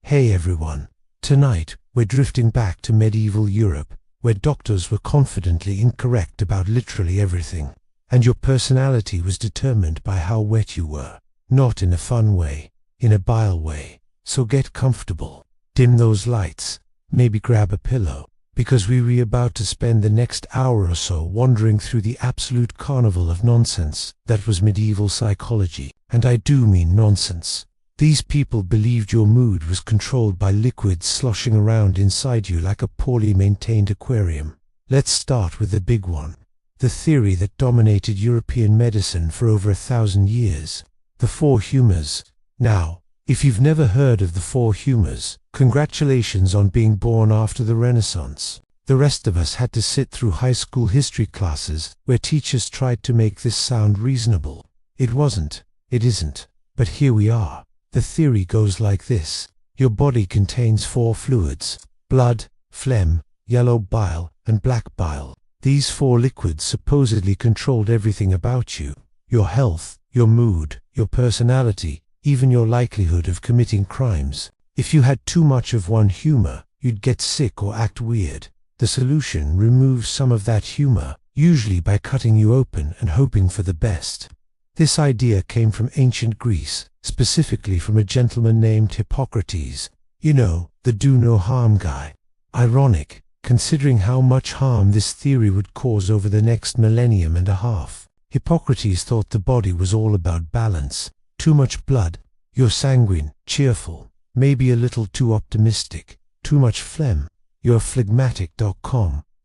Hey everyone. Tonight, we're drifting back to medieval Europe, where doctors were confidently incorrect about literally everything, and your personality was determined by how wet you were. Not in a fun way, in a bile way. So get comfortable, dim those lights, maybe grab a pillow, because we're about to spend the next hour or so wandering through the absolute carnival of nonsense that was medieval psychology, and I do mean nonsense. These people believed your mood was controlled by liquids sloshing around inside you like a poorly maintained aquarium. Let's start with the big one. The theory that dominated European medicine for over 1,000 years. The four humours. Now, if you've never heard of the four humours, congratulations on being born after the Renaissance. The rest of us had to sit through high school history classes where teachers tried to make this sound reasonable. It wasn't. It isn't. But here we are. The theory goes like this. Your body contains four fluids: blood, phlegm, yellow bile, and black bile. These four liquids supposedly controlled everything about you: your health, your mood, your personality, even your likelihood of committing crimes. If you had too much of one humor, you'd get sick or act weird. The solution removes some of that humor, usually by cutting you open and hoping for the best. This idea came from ancient Greece, specifically from a gentleman named Hippocrates. You know, the do no harm guy. Ironic, considering how much harm this theory would cause over the next millennium and a half. Hippocrates thought the body was all about balance. Too much blood, you're sanguine, cheerful, maybe a little too optimistic. Too much phlegm, you're phlegmatic.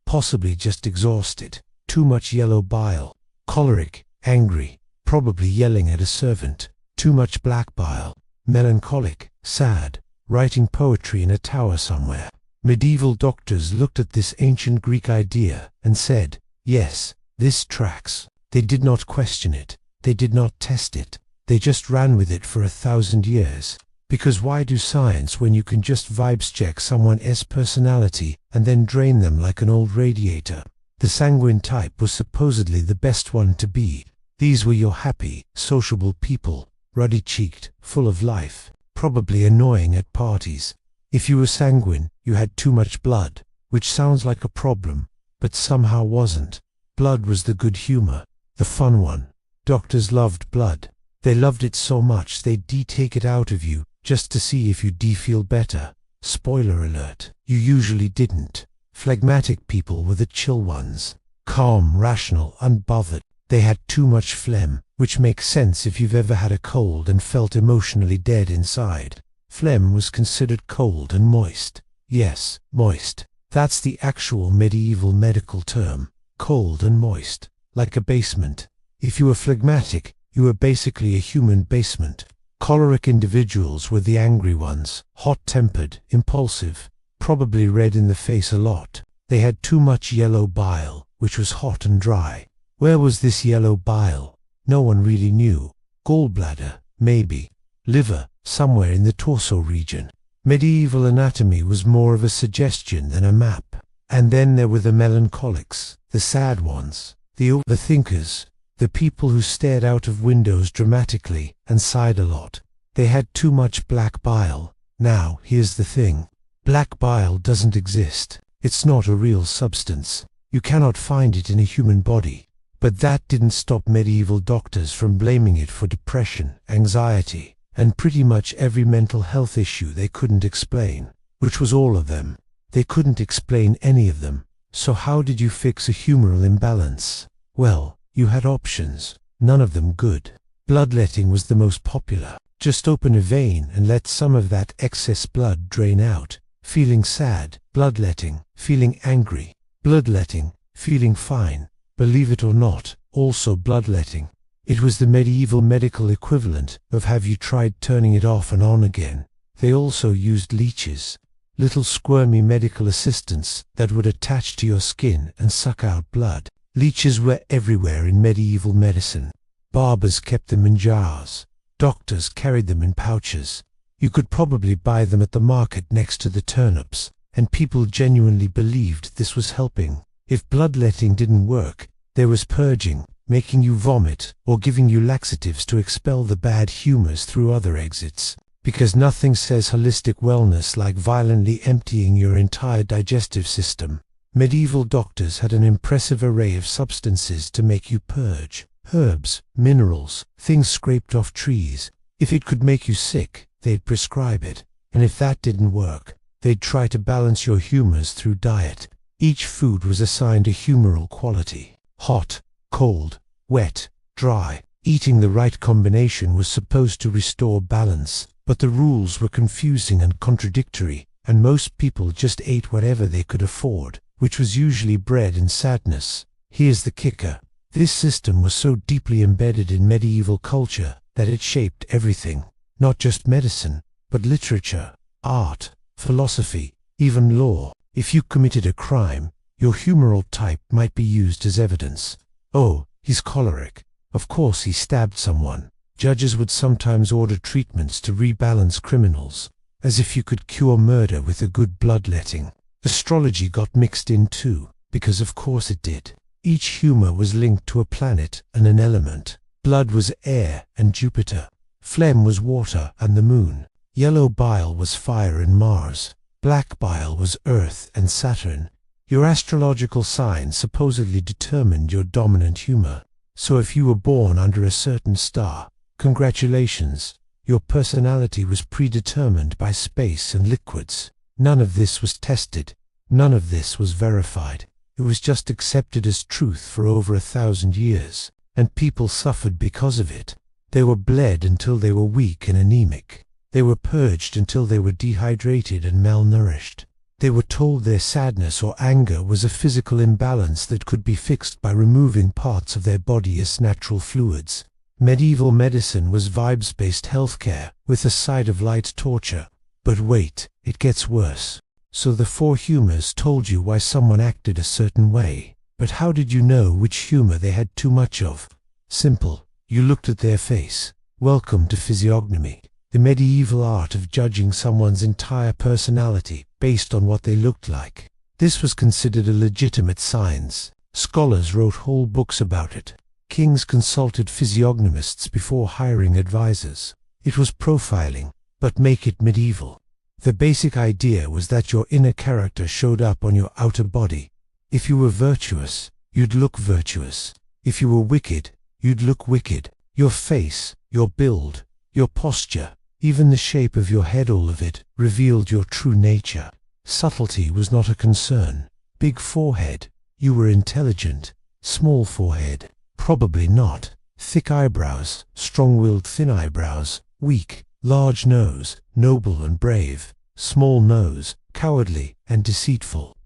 Possibly just exhausted. Too much yellow bile, choleric, angry, probably yelling at a servant. Too much black bile, melancholic, sad, writing poetry in a tower somewhere. Medieval doctors looked at this ancient Greek idea and said, yes, this tracks. They did not question it. They did not test it. They just ran with it for 1,000 years. Because why do science when you can just vibes check someone's personality and then drain them like an old radiator? The sanguine type was supposedly the best one to be. These were your happy, sociable people, ruddy-cheeked, full of life, probably annoying at parties. If you were sanguine, you had too much blood, which sounds like a problem, but somehow wasn't. Blood was the good humor, the fun one. Doctors loved blood. They loved it so much they'd take it out of you, just to see if you'd feel better. Spoiler alert, you usually didn't. Phlegmatic people were the chill ones. Calm, rational, unbothered. They had too much phlegm, which makes sense if you've ever had a cold and felt emotionally dead inside. Phlegm was considered cold and moist. Yes, moist. That's the actual medieval medical term. Cold and moist. Like a basement. If you were phlegmatic, you were basically a human basement. Choleric individuals were the angry ones, hot-tempered, impulsive, probably red in the face a lot. They had too much yellow bile, which was hot and dry. Where was this yellow bile? No one really knew. Gallbladder, maybe. Liver, somewhere in the torso region. Medieval anatomy was more of a suggestion than a map. And then there were the melancholics, the sad ones, the overthinkers. The people who stared out of windows dramatically and sighed a lot. They had too much black bile. Now, here's the thing. Black bile doesn't exist. It's not a real substance. You cannot find it in a human body. But that didn't stop medieval doctors from blaming it for depression, anxiety, and pretty much every mental health issue they couldn't explain, which was all of them. They couldn't explain any of them. So how did you fix a humoral imbalance? Well, you had options, none of them good. Bloodletting was the most popular. Just open a vein and let some of that excess blood drain out. Feeling sad, bloodletting. Feeling angry, bloodletting. Feeling fine, believe it or not, also bloodletting. It was the medieval medical equivalent of have you tried turning it off and on again. They also used leeches, little squirmy medical assistants that would attach to your skin and suck out blood. Leeches were everywhere in medieval medicine. Barbers kept them in jars. Doctors carried them in pouches. You could probably buy them at the market next to the turnips, and people genuinely believed this was helping. If bloodletting didn't work, there was purging, making you vomit, or giving you laxatives to expel the bad humors through other exits. Because nothing says holistic wellness like violently emptying your entire digestive system. Medieval doctors had an impressive array of substances to make you purge. Herbs, minerals, things scraped off trees. If it could make you sick, they'd prescribe it. And if that didn't work, they'd try to balance your humors through diet. Each food was assigned a humoral quality. Hot, cold, wet, dry. Eating the right combination was supposed to restore balance, but the rules were confusing and contradictory, and most people just ate whatever they could afford, which was usually bread and sadness. Here's the kicker. This system was so deeply embedded in medieval culture that it shaped everything, not just medicine, but literature, art, philosophy, even law. If you committed a crime, your humoral type might be used as evidence. Oh, he's choleric. Of course he stabbed someone. Judges would sometimes order treatments to rebalance criminals, as if you could cure murder with a good bloodletting. Astrology got mixed in too, because of course it did. Each humor was linked to a planet and an element. Blood was air and Jupiter. Phlegm was water and the moon. Yellow bile was fire and Mars. Black bile was Earth and Saturn. Your astrological sign supposedly determined your dominant humor. So if you were born under a certain star, congratulations, your personality was predetermined by space and liquids. None of this was tested. None of this was verified. It was just accepted as truth for over 1,000 years, and people suffered because of it. They were bled until they were weak and anemic. They were purged until they were dehydrated and malnourished. They were told their sadness or anger was a physical imbalance that could be fixed by removing parts of their body as natural fluids. Medieval medicine was vibes-based healthcare with a side of light torture. But wait, it gets worse. So the four humors told you why someone acted a certain way. But how did you know which humor they had too much of? Simple. You looked at their face. Welcome to physiognomy, the medieval art of judging someone's entire personality based on what they looked like. This was considered a legitimate science. Scholars wrote whole books about it. Kings consulted physiognomists before hiring advisors. It was profiling, but make it medieval. The basic idea was that your inner character showed up on your outer body. If you were virtuous, you'd look virtuous. If you were wicked, you'd look wicked. Your face, your build, your posture, even the shape of your head, all of it revealed your true nature. Subtlety was not a concern. Big forehead, you were intelligent. Small forehead, probably not. Thick eyebrows, strong-willed thin eyebrows, weak. Large nose, noble and brave. Small nose, cowardly and deceitful.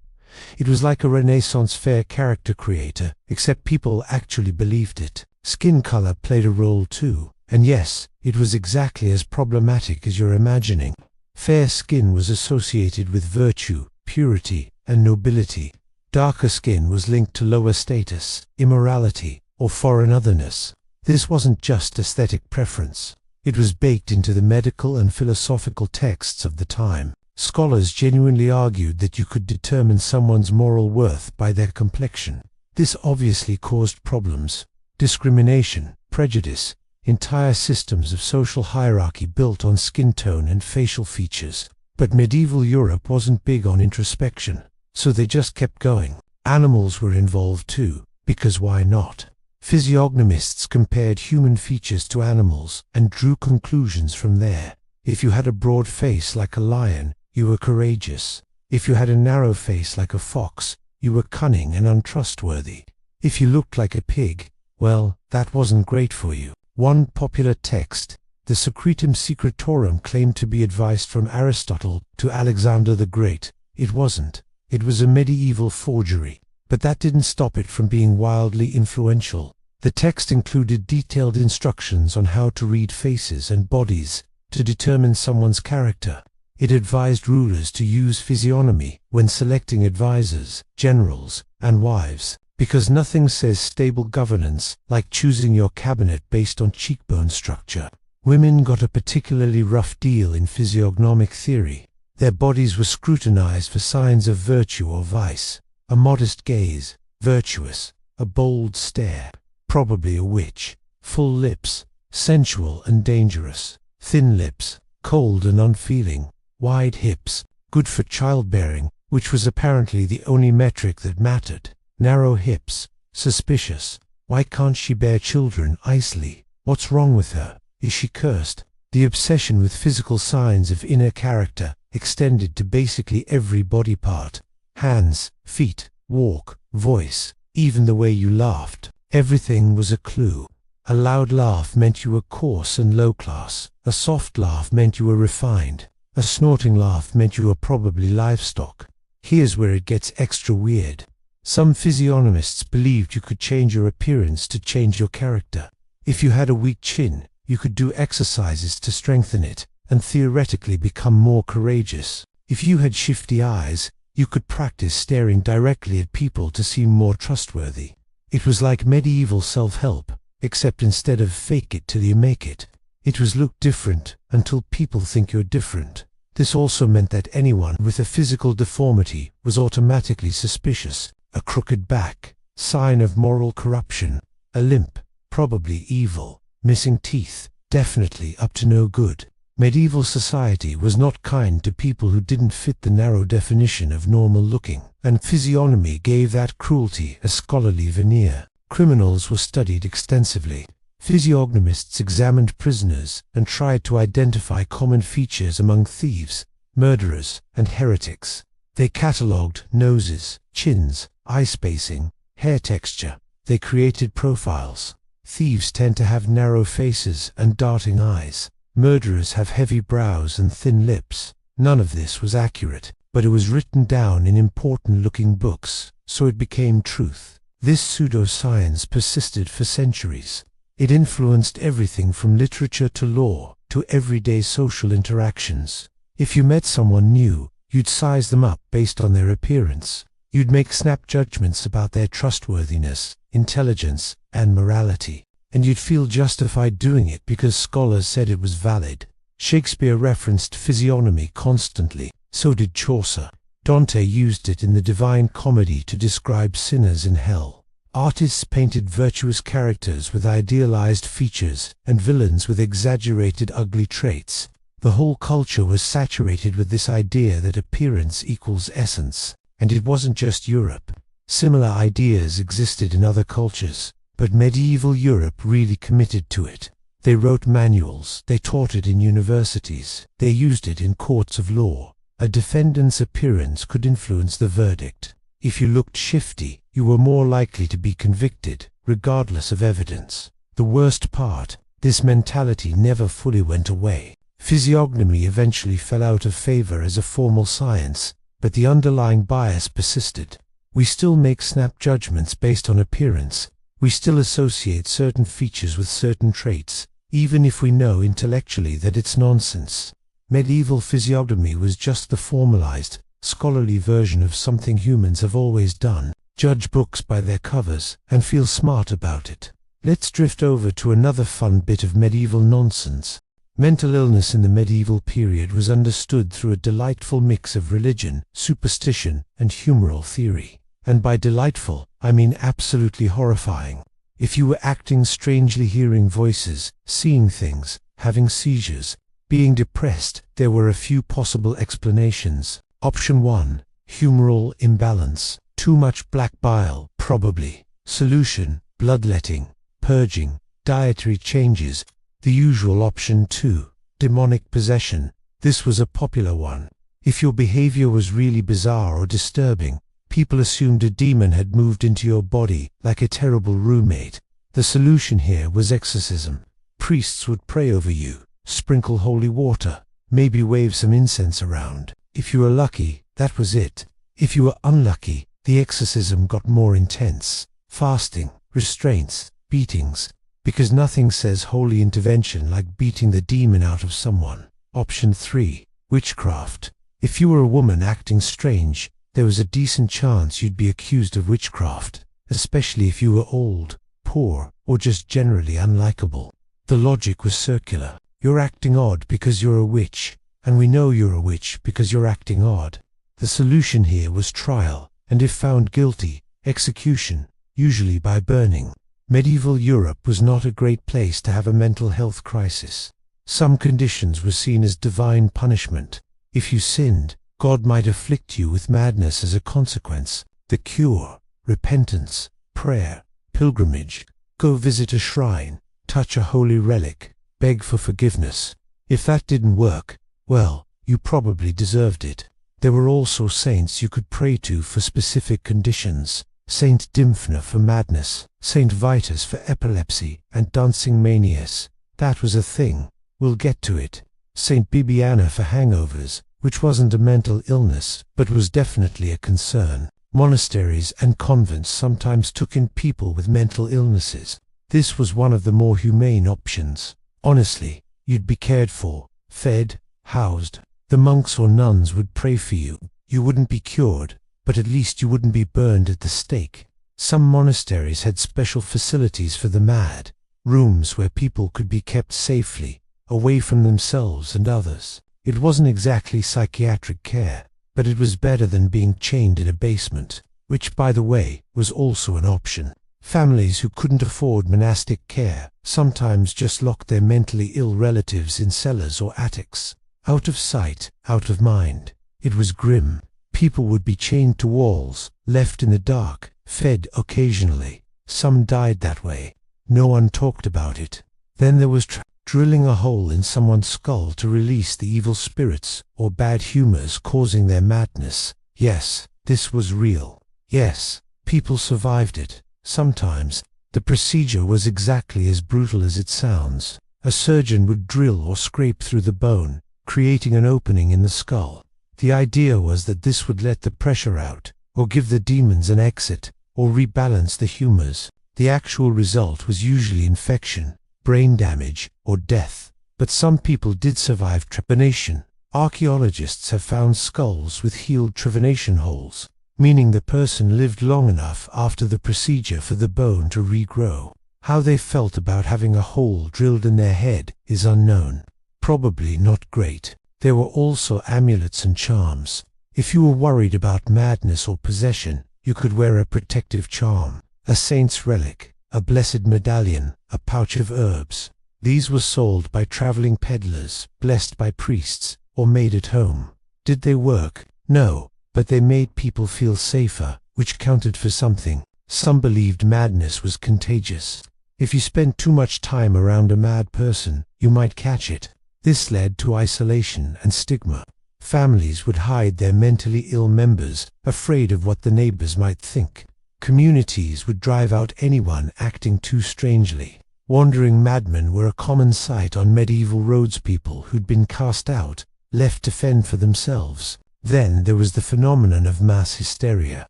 It was like a Renaissance fair character creator, except people actually believed it. Skin color played a role too, and yes, it was exactly as problematic as you're imagining. Fair skin was associated with virtue, purity, and nobility. Darker skin was linked to lower status, immorality, or foreign otherness. This wasn't just aesthetic preference. It was baked into the medical and philosophical texts of the time. Scholars genuinely argued that you could determine someone's moral worth by their complexion. This obviously caused problems. Discrimination, prejudice, entire systems of social hierarchy built on skin tone and facial features. But medieval Europe wasn't big on introspection, so they just kept going. Animals were involved too, because why not? Physiognomists compared human features to animals and drew conclusions from there. If you had a broad face like a lion, you were courageous. If you had a narrow face like a fox, you were cunning and untrustworthy. If you looked like a pig, well, that wasn't great for you. One popular text, the Secretum Secretorum, claimed to be advised from Aristotle to Alexander the Great. It wasn't. It was a medieval forgery. But that didn't stop it from being wildly influential. The text included detailed instructions on how to read faces and bodies to determine someone's character. It advised rulers to use physiognomy when selecting advisors, generals, and wives, because nothing says stable governance like choosing your cabinet based on cheekbone structure. Women got a particularly rough deal in physiognomic theory. Their bodies were scrutinized for signs of virtue or vice. A modest gaze, virtuous. A bold stare, probably a witch. Full lips, sensual and dangerous. Thin lips, cold and unfeeling, wide hips, good for childbearing, which was apparently the only metric that mattered, narrow hips, suspicious, why can't she bear children easily, what's wrong with her, is she cursed? The obsession with physical signs of inner character extended to basically every body part, hands, feet, walk, voice, even the way you laughed. Everything was a clue. A loud laugh meant you were coarse and low class. A soft laugh meant you were refined. A snorting laugh meant you were probably livestock. Here's where it gets extra weird. Some physiognomists believed you could change your appearance to change your character. If you had a weak chin, you could do exercises to strengthen it, and theoretically become more courageous. If you had shifty eyes, you could practice staring directly at people to seem more trustworthy. It was like medieval self-help, except instead of fake it till you make it, it was look different until people think you're different. This also meant that anyone with a physical deformity was automatically suspicious. A crooked back, sign of moral corruption. A limp, probably evil. Missing teeth, definitely up to no good. Medieval society was not kind to people who didn't fit the narrow definition of normal looking, and physiognomy gave that cruelty a scholarly veneer. Criminals were studied extensively. Physiognomists examined prisoners and tried to identify common features among thieves, murderers, and heretics. They catalogued noses, chins, eye spacing, hair texture. They created profiles. Thieves tend to have narrow faces and darting eyes. Murderers have heavy brows and thin lips. None of this was accurate, but it was written down in important-looking books, so it became truth. This pseudoscience persisted for centuries. It influenced everything from literature to law to everyday social interactions. If you met someone new, you'd size them up based on their appearance. You'd make snap judgments about their trustworthiness, intelligence, and morality. And you'd feel justified doing it because scholars said it was valid. Shakespeare referenced physiognomy constantly. So did Chaucer. Dante used it in the Divine Comedy to describe sinners in hell. Artists painted virtuous characters with idealized features and villains with exaggerated ugly traits. The whole culture was saturated with this idea that appearance equals essence. And it wasn't just Europe. Similar ideas existed in other cultures. But medieval Europe really committed to it. They wrote manuals, they taught it in universities, they used it in courts of law. A defendant's appearance could influence the verdict. If you looked shifty, you were more likely to be convicted, regardless of evidence. The worst part, this mentality never fully went away. Physiognomy eventually fell out of favor as a formal science, but the underlying bias persisted. We still make snap judgments based on appearance. We still associate certain features with certain traits, even if we know intellectually that it's nonsense. Medieval physiognomy was just the formalized, scholarly version of something humans have always done: judge books by their covers and feel smart about it. Let's drift over to another fun bit of medieval nonsense. Mental illness in the medieval period was understood through a delightful mix of religion, superstition, and humoral theory. And by delightful, I mean absolutely horrifying. If you were acting strangely, hearing voices, seeing things, having seizures, being depressed, there were a few possible explanations. Option 1. Humoral imbalance. Too much black bile, probably. Solution: bloodletting, purging, dietary changes. The usual option 2. Demonic possession. This was a popular one. If your behavior was really bizarre or disturbing, people assumed a demon had moved into your body, like a terrible roommate. The solution here was exorcism. Priests would pray over you, sprinkle holy water, maybe wave some incense around. If you were lucky, that was it. If you were unlucky, the exorcism got more intense. Fasting, restraints, beatings. Because nothing says holy intervention like beating the demon out of someone. Option 3. Witchcraft. If you were a woman acting strange, there was a decent chance you'd be accused of witchcraft, especially if you were old, poor, or just generally unlikable. The logic was circular. You're acting odd because you're a witch, and we know you're a witch because you're acting odd. The solution here was trial, and if found guilty, execution, usually by burning. Medieval Europe was not a great place to have a mental health crisis. Some conditions were seen as divine punishment. If you sinned, God might afflict you with madness as a consequence. The cure: repentance, prayer, pilgrimage. Go visit a shrine, touch a holy relic, beg for forgiveness. If that didn't work, well, you probably deserved it. There were also saints you could pray to for specific conditions. Saint Dymphna for madness, Saint Vitus for epilepsy and dancing manias. That was a thing. We'll get to it. Saint Bibiana for hangovers, which wasn't a mental illness, but was definitely a concern. Monasteries and convents sometimes took in people with mental illnesses. This was one of the more humane options. Honestly, you'd be cared for, fed, housed. The monks or nuns would pray for you. You wouldn't be cured, but at least you wouldn't be burned at the stake. Some monasteries had special facilities for the mad, rooms where people could be kept safely, away from themselves and others. It wasn't exactly psychiatric care, but it was better than being chained in a basement, which, by the way, was also an option. Families who couldn't afford monastic care sometimes just locked their mentally ill relatives in cellars or attics. Out of sight, out of mind. It was grim. People would be chained to walls, left in the dark, fed occasionally. Some died that way. No one talked about it. Then there was drilling a hole in someone's skull to release the evil spirits or bad humors causing their madness. Yes, this was real. Yes, people survived it. Sometimes, the procedure was exactly as brutal as it sounds. A surgeon would drill or scrape through the bone, creating an opening in the skull. The idea was that this would let the pressure out, or give the demons an exit, or rebalance the humors. The actual result was usually infection, brain damage, or death. But some people did survive trepanation. Archaeologists have found skulls with healed trepanation holes, meaning the person lived long enough after the procedure for the bone to regrow. How they felt about having a hole drilled in their head is unknown. Probably not great. There were also amulets and charms. If you were worried about madness or possession, you could wear a protective charm, a saint's relic, a blessed medallion, a pouch of herbs. These were sold by traveling peddlers, blessed by priests, or made at home. Did they work? No, but they made people feel safer, which counted for something. Some believed madness was contagious. If you spent too much time around a mad person, you might catch it. This led to isolation and stigma. Families would hide their mentally ill members, afraid of what the neighbors might think. Communities would drive out anyone acting too strangely. Wandering madmen were a common sight on medieval roads. People who'd been cast out, left to fend for themselves. Then there was the phenomenon of mass hysteria.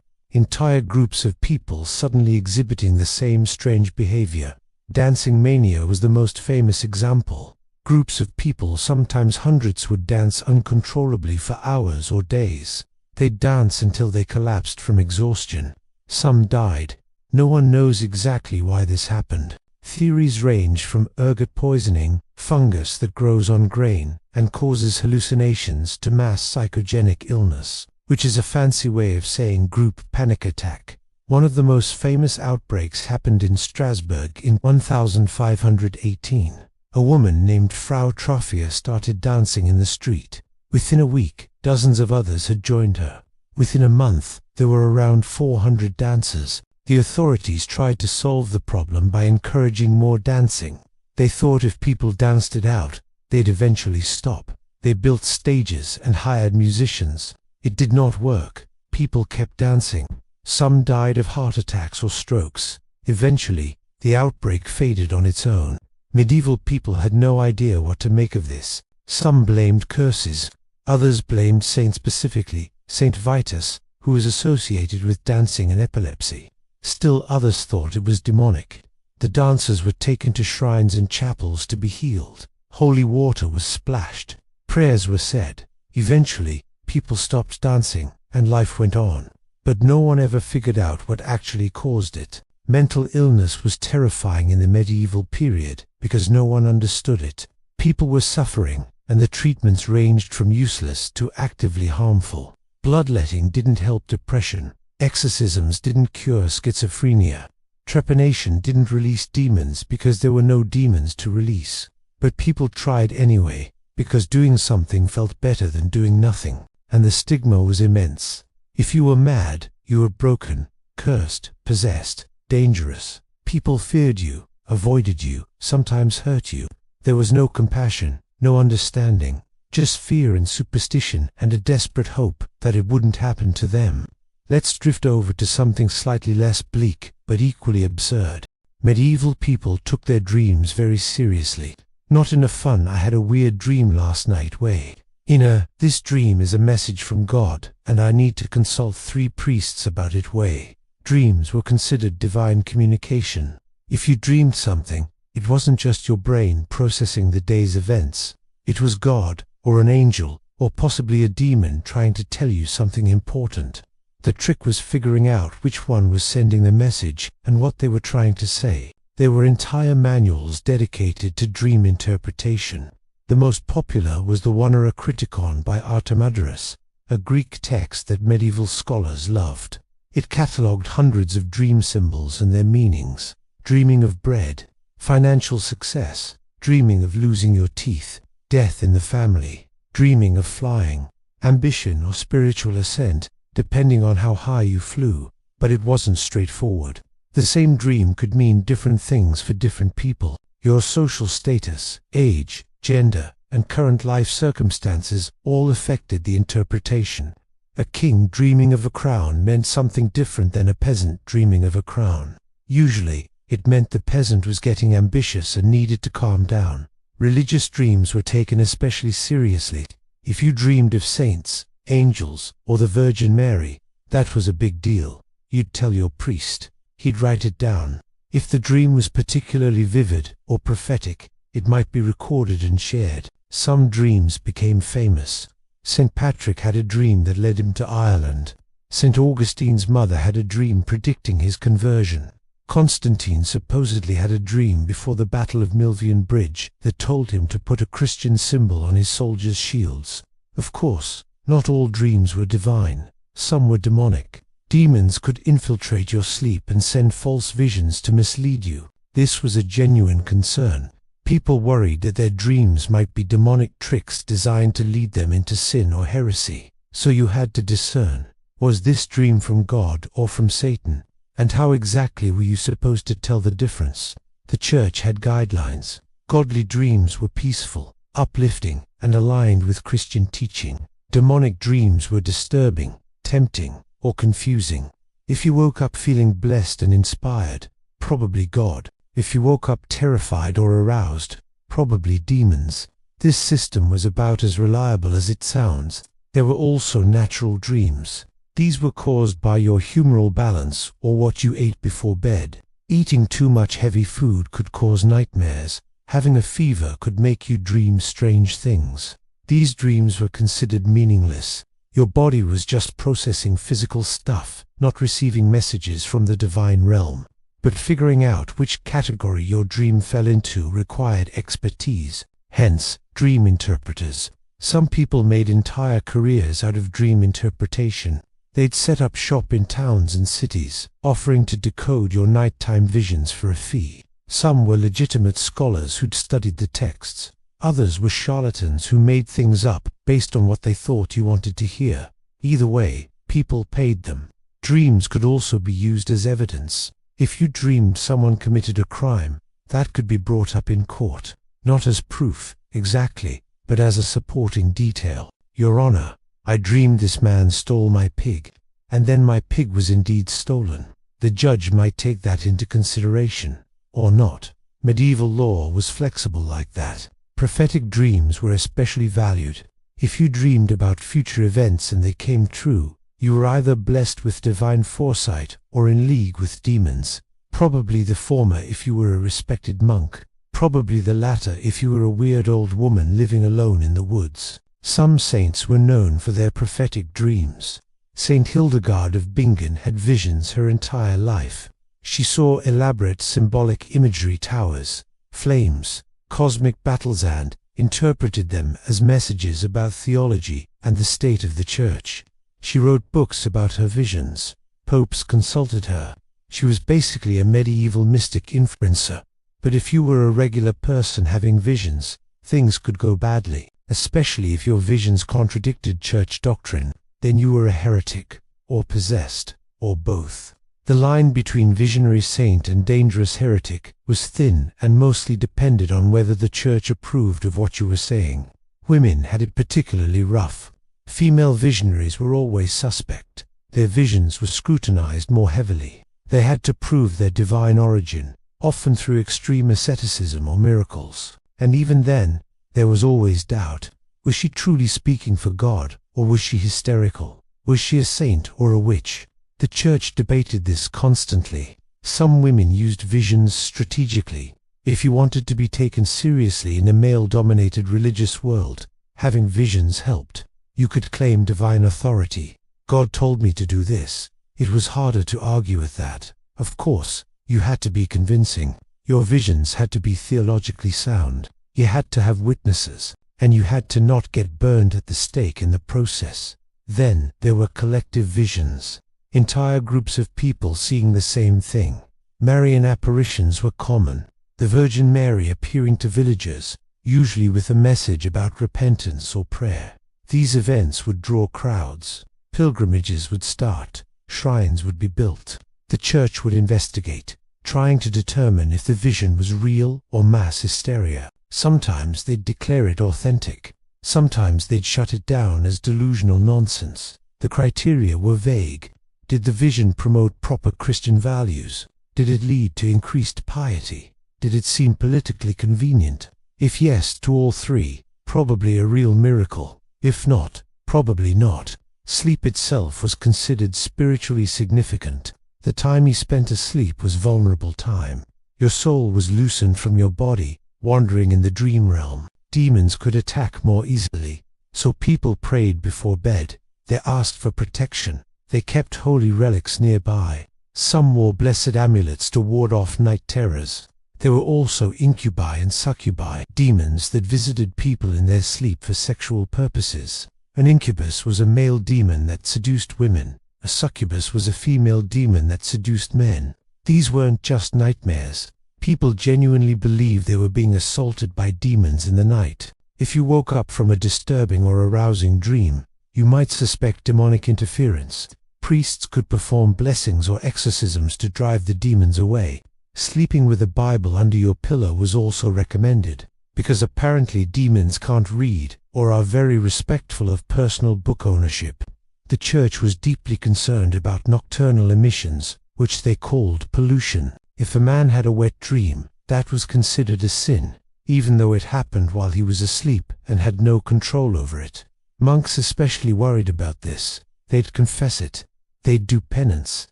Entire groups of people suddenly exhibiting the same strange behavior. Dancing mania was the most famous example. Groups of people, sometimes hundreds, would dance uncontrollably for hours or days. They'd dance until they collapsed from exhaustion. Some died. No one knows exactly why this happened. Theories range from ergot poisoning, fungus that grows on grain and causes hallucinations, to mass psychogenic illness, which is a fancy way of saying group panic attack. One of the most famous outbreaks happened in Strasbourg in 1518. A woman named Frau Trophia started dancing in the street. Within a week, dozens of others had joined her. Within a month, there were around 400 dancers. The authorities tried to solve the problem by encouraging more dancing. They thought if people danced it out, they'd eventually stop. They built stages and hired musicians. It did not work. People kept dancing. Some died of heart attacks or strokes. Eventually, the outbreak faded on its own. Medieval people had no idea what to make of this. Some blamed curses. Others blamed saints, specifically Saint Vitus, who was associated with dancing and epilepsy. Still others thought it was demonic. The dancers were taken to shrines and chapels to be healed. Holy water was splashed. Prayers were said. Eventually, people stopped dancing, and life went on. But no one ever figured out what actually caused it. Mental illness was terrifying in the medieval period because no one understood it. People were suffering, and the treatments ranged from useless to actively harmful. Bloodletting didn't help depression. Exorcisms didn't cure schizophrenia. Trepanation didn't release demons because there were no demons to release. But people tried anyway, because doing something felt better than doing nothing, and the stigma was immense. If you were mad, you were broken, cursed, possessed, dangerous. People feared you, avoided you, sometimes hurt you. There was no compassion, no understanding, just fear and superstition and a desperate hope that it wouldn't happen to them. Let's drift over to something slightly less bleak, but equally absurd. Medieval people took their dreams very seriously. Not in a fun "I had a weird dream last night" way. In a "this dream is a message from God, and I need to consult 3 priests about it" way. Dreams were considered divine communication. If you dreamed something, it wasn't just your brain processing the day's events. It was God, or an angel, or possibly a demon trying to tell you something important. The trick was figuring out which one was sending the message and what they were trying to say. There were entire manuals dedicated to dream interpretation. The most popular was the Wanera Criticon by Artemidorus, a Greek text that medieval scholars loved. It catalogued hundreds of dream symbols and their meanings. Dreaming of bread, financial success, dreaming of losing your teeth, death in the family, dreaming of flying, ambition or spiritual ascent, depending on how high you flew. But it wasn't straightforward. The same dream could mean different things for different people. Your social status, age, gender, and current life circumstances all affected the interpretation. A king dreaming of a crown meant something different than a peasant dreaming of a crown. Usually, it meant the peasant was getting ambitious and needed to calm down. Religious dreams were taken especially seriously. If you dreamed of saints, angels, or the Virgin Mary, that was a big deal. You'd tell your priest. He'd write it down. If the dream was particularly vivid or prophetic, it might be recorded and shared. Some dreams became famous. St. Patrick had a dream that led him to Ireland. St. Augustine's mother had a dream predicting his conversion. Constantine supposedly had a dream before the Battle of Milvian Bridge that told him to put a Christian symbol on his soldiers' shields. Of course, not all dreams were divine. Some were demonic. Demons could infiltrate your sleep and send false visions to mislead you. This was a genuine concern. People worried that their dreams might be demonic tricks designed to lead them into sin or heresy. So you had to discern, was this dream from God or from Satan? And how exactly were you supposed to tell the difference? The church had guidelines. Godly dreams were peaceful, uplifting, and aligned with Christian teaching. Demonic dreams were disturbing, tempting, or confusing. If you woke up feeling blessed and inspired, probably God. If you woke up terrified or aroused, probably demons. This system was about as reliable as it sounds. There were also natural dreams. These were caused by your humoral balance or what you ate before bed. Eating too much heavy food could cause nightmares. Having a fever could make you dream strange things. These dreams were considered meaningless. Your body was just processing physical stuff, not receiving messages from the divine realm. But figuring out which category your dream fell into required expertise. Hence, dream interpreters. Some people made entire careers out of dream interpretation. They'd set up shop in towns and cities, offering to decode your nighttime visions for a fee. Some were legitimate scholars who'd studied the texts. Others were charlatans who made things up based on what they thought you wanted to hear. Either way, people paid them. Dreams could also be used as evidence. If you dreamed someone committed a crime, that could be brought up in court. Not as proof, exactly, but as a supporting detail. Your Honor, I dreamed this man stole my pig, and then my pig was indeed stolen. The judge might take that into consideration, or not. Medieval law was flexible like that. Prophetic dreams were especially valued. If you dreamed about future events and they came true, you were either blessed with divine foresight or in league with demons. Probably the former if you were a respected monk. Probably the latter if you were a weird old woman living alone in the woods. Some saints were known for their prophetic dreams. Saint Hildegard of Bingen had visions her entire life. She saw elaborate symbolic imagery towers, flames, cosmic battles and interpreted them as messages about theology and the state of the church. She wrote books about her visions. Popes consulted her. She was basically a medieval mystic influencer. But if you were a regular person having visions, things could go badly, especially if your visions contradicted church doctrine. Then you were a heretic, or possessed, or both. The line between visionary saint and dangerous heretic was thin and mostly depended on whether the church approved of what you were saying. Women had it particularly rough. Female visionaries were always suspect. Their visions were scrutinized more heavily. They had to prove their divine origin, often through extreme asceticism or miracles. And even then, there was always doubt. Was she truly speaking for God, or was she hysterical? Was she a saint or a witch? The church debated this constantly. Some women used visions strategically. If you wanted to be taken seriously in a male-dominated religious world, having visions helped. You could claim divine authority. God told me to do this. It was harder to argue with that. Of course, you had to be convincing. Your visions had to be theologically sound. You had to have witnesses, and you had to not get burned at the stake in the process. Then there were collective visions. Entire groups of people seeing the same thing. Marian apparitions were common. The Virgin Mary appearing to villagers, usually with a message about repentance or prayer. These events would draw crowds. Pilgrimages would start. Shrines would be built. The church would investigate, trying to determine if the vision was real or mass hysteria. Sometimes they'd declare it authentic. Sometimes they'd shut it down as delusional nonsense. The criteria were vague. Did the vision promote proper Christian values? Did it lead to increased piety? Did it seem politically convenient? If yes to all three, probably a real miracle. If not, probably not. Sleep itself was considered spiritually significant. The time you spent asleep was vulnerable time. Your soul was loosened from your body, wandering in the dream realm. Demons could attack more easily, so people prayed before bed. They asked for protection. They kept holy relics nearby. Some wore blessed amulets to ward off night terrors. There were also incubi and succubi, demons that visited people in their sleep for sexual purposes. An incubus was a male demon that seduced women. A succubus was a female demon that seduced men. These weren't just nightmares. People genuinely believed they were being assaulted by demons in the night. If you woke up from a disturbing or arousing dream, you might suspect demonic interference. Priests could perform blessings or exorcisms to drive the demons away. Sleeping with a Bible under your pillow was also recommended, because apparently demons can't read or are very respectful of personal book ownership. The church was deeply concerned about nocturnal emissions, which they called pollution. If a man had a wet dream, that was considered a sin, even though it happened while he was asleep and had no control over it. Monks especially worried about this. They'd confess it. They'd do penance.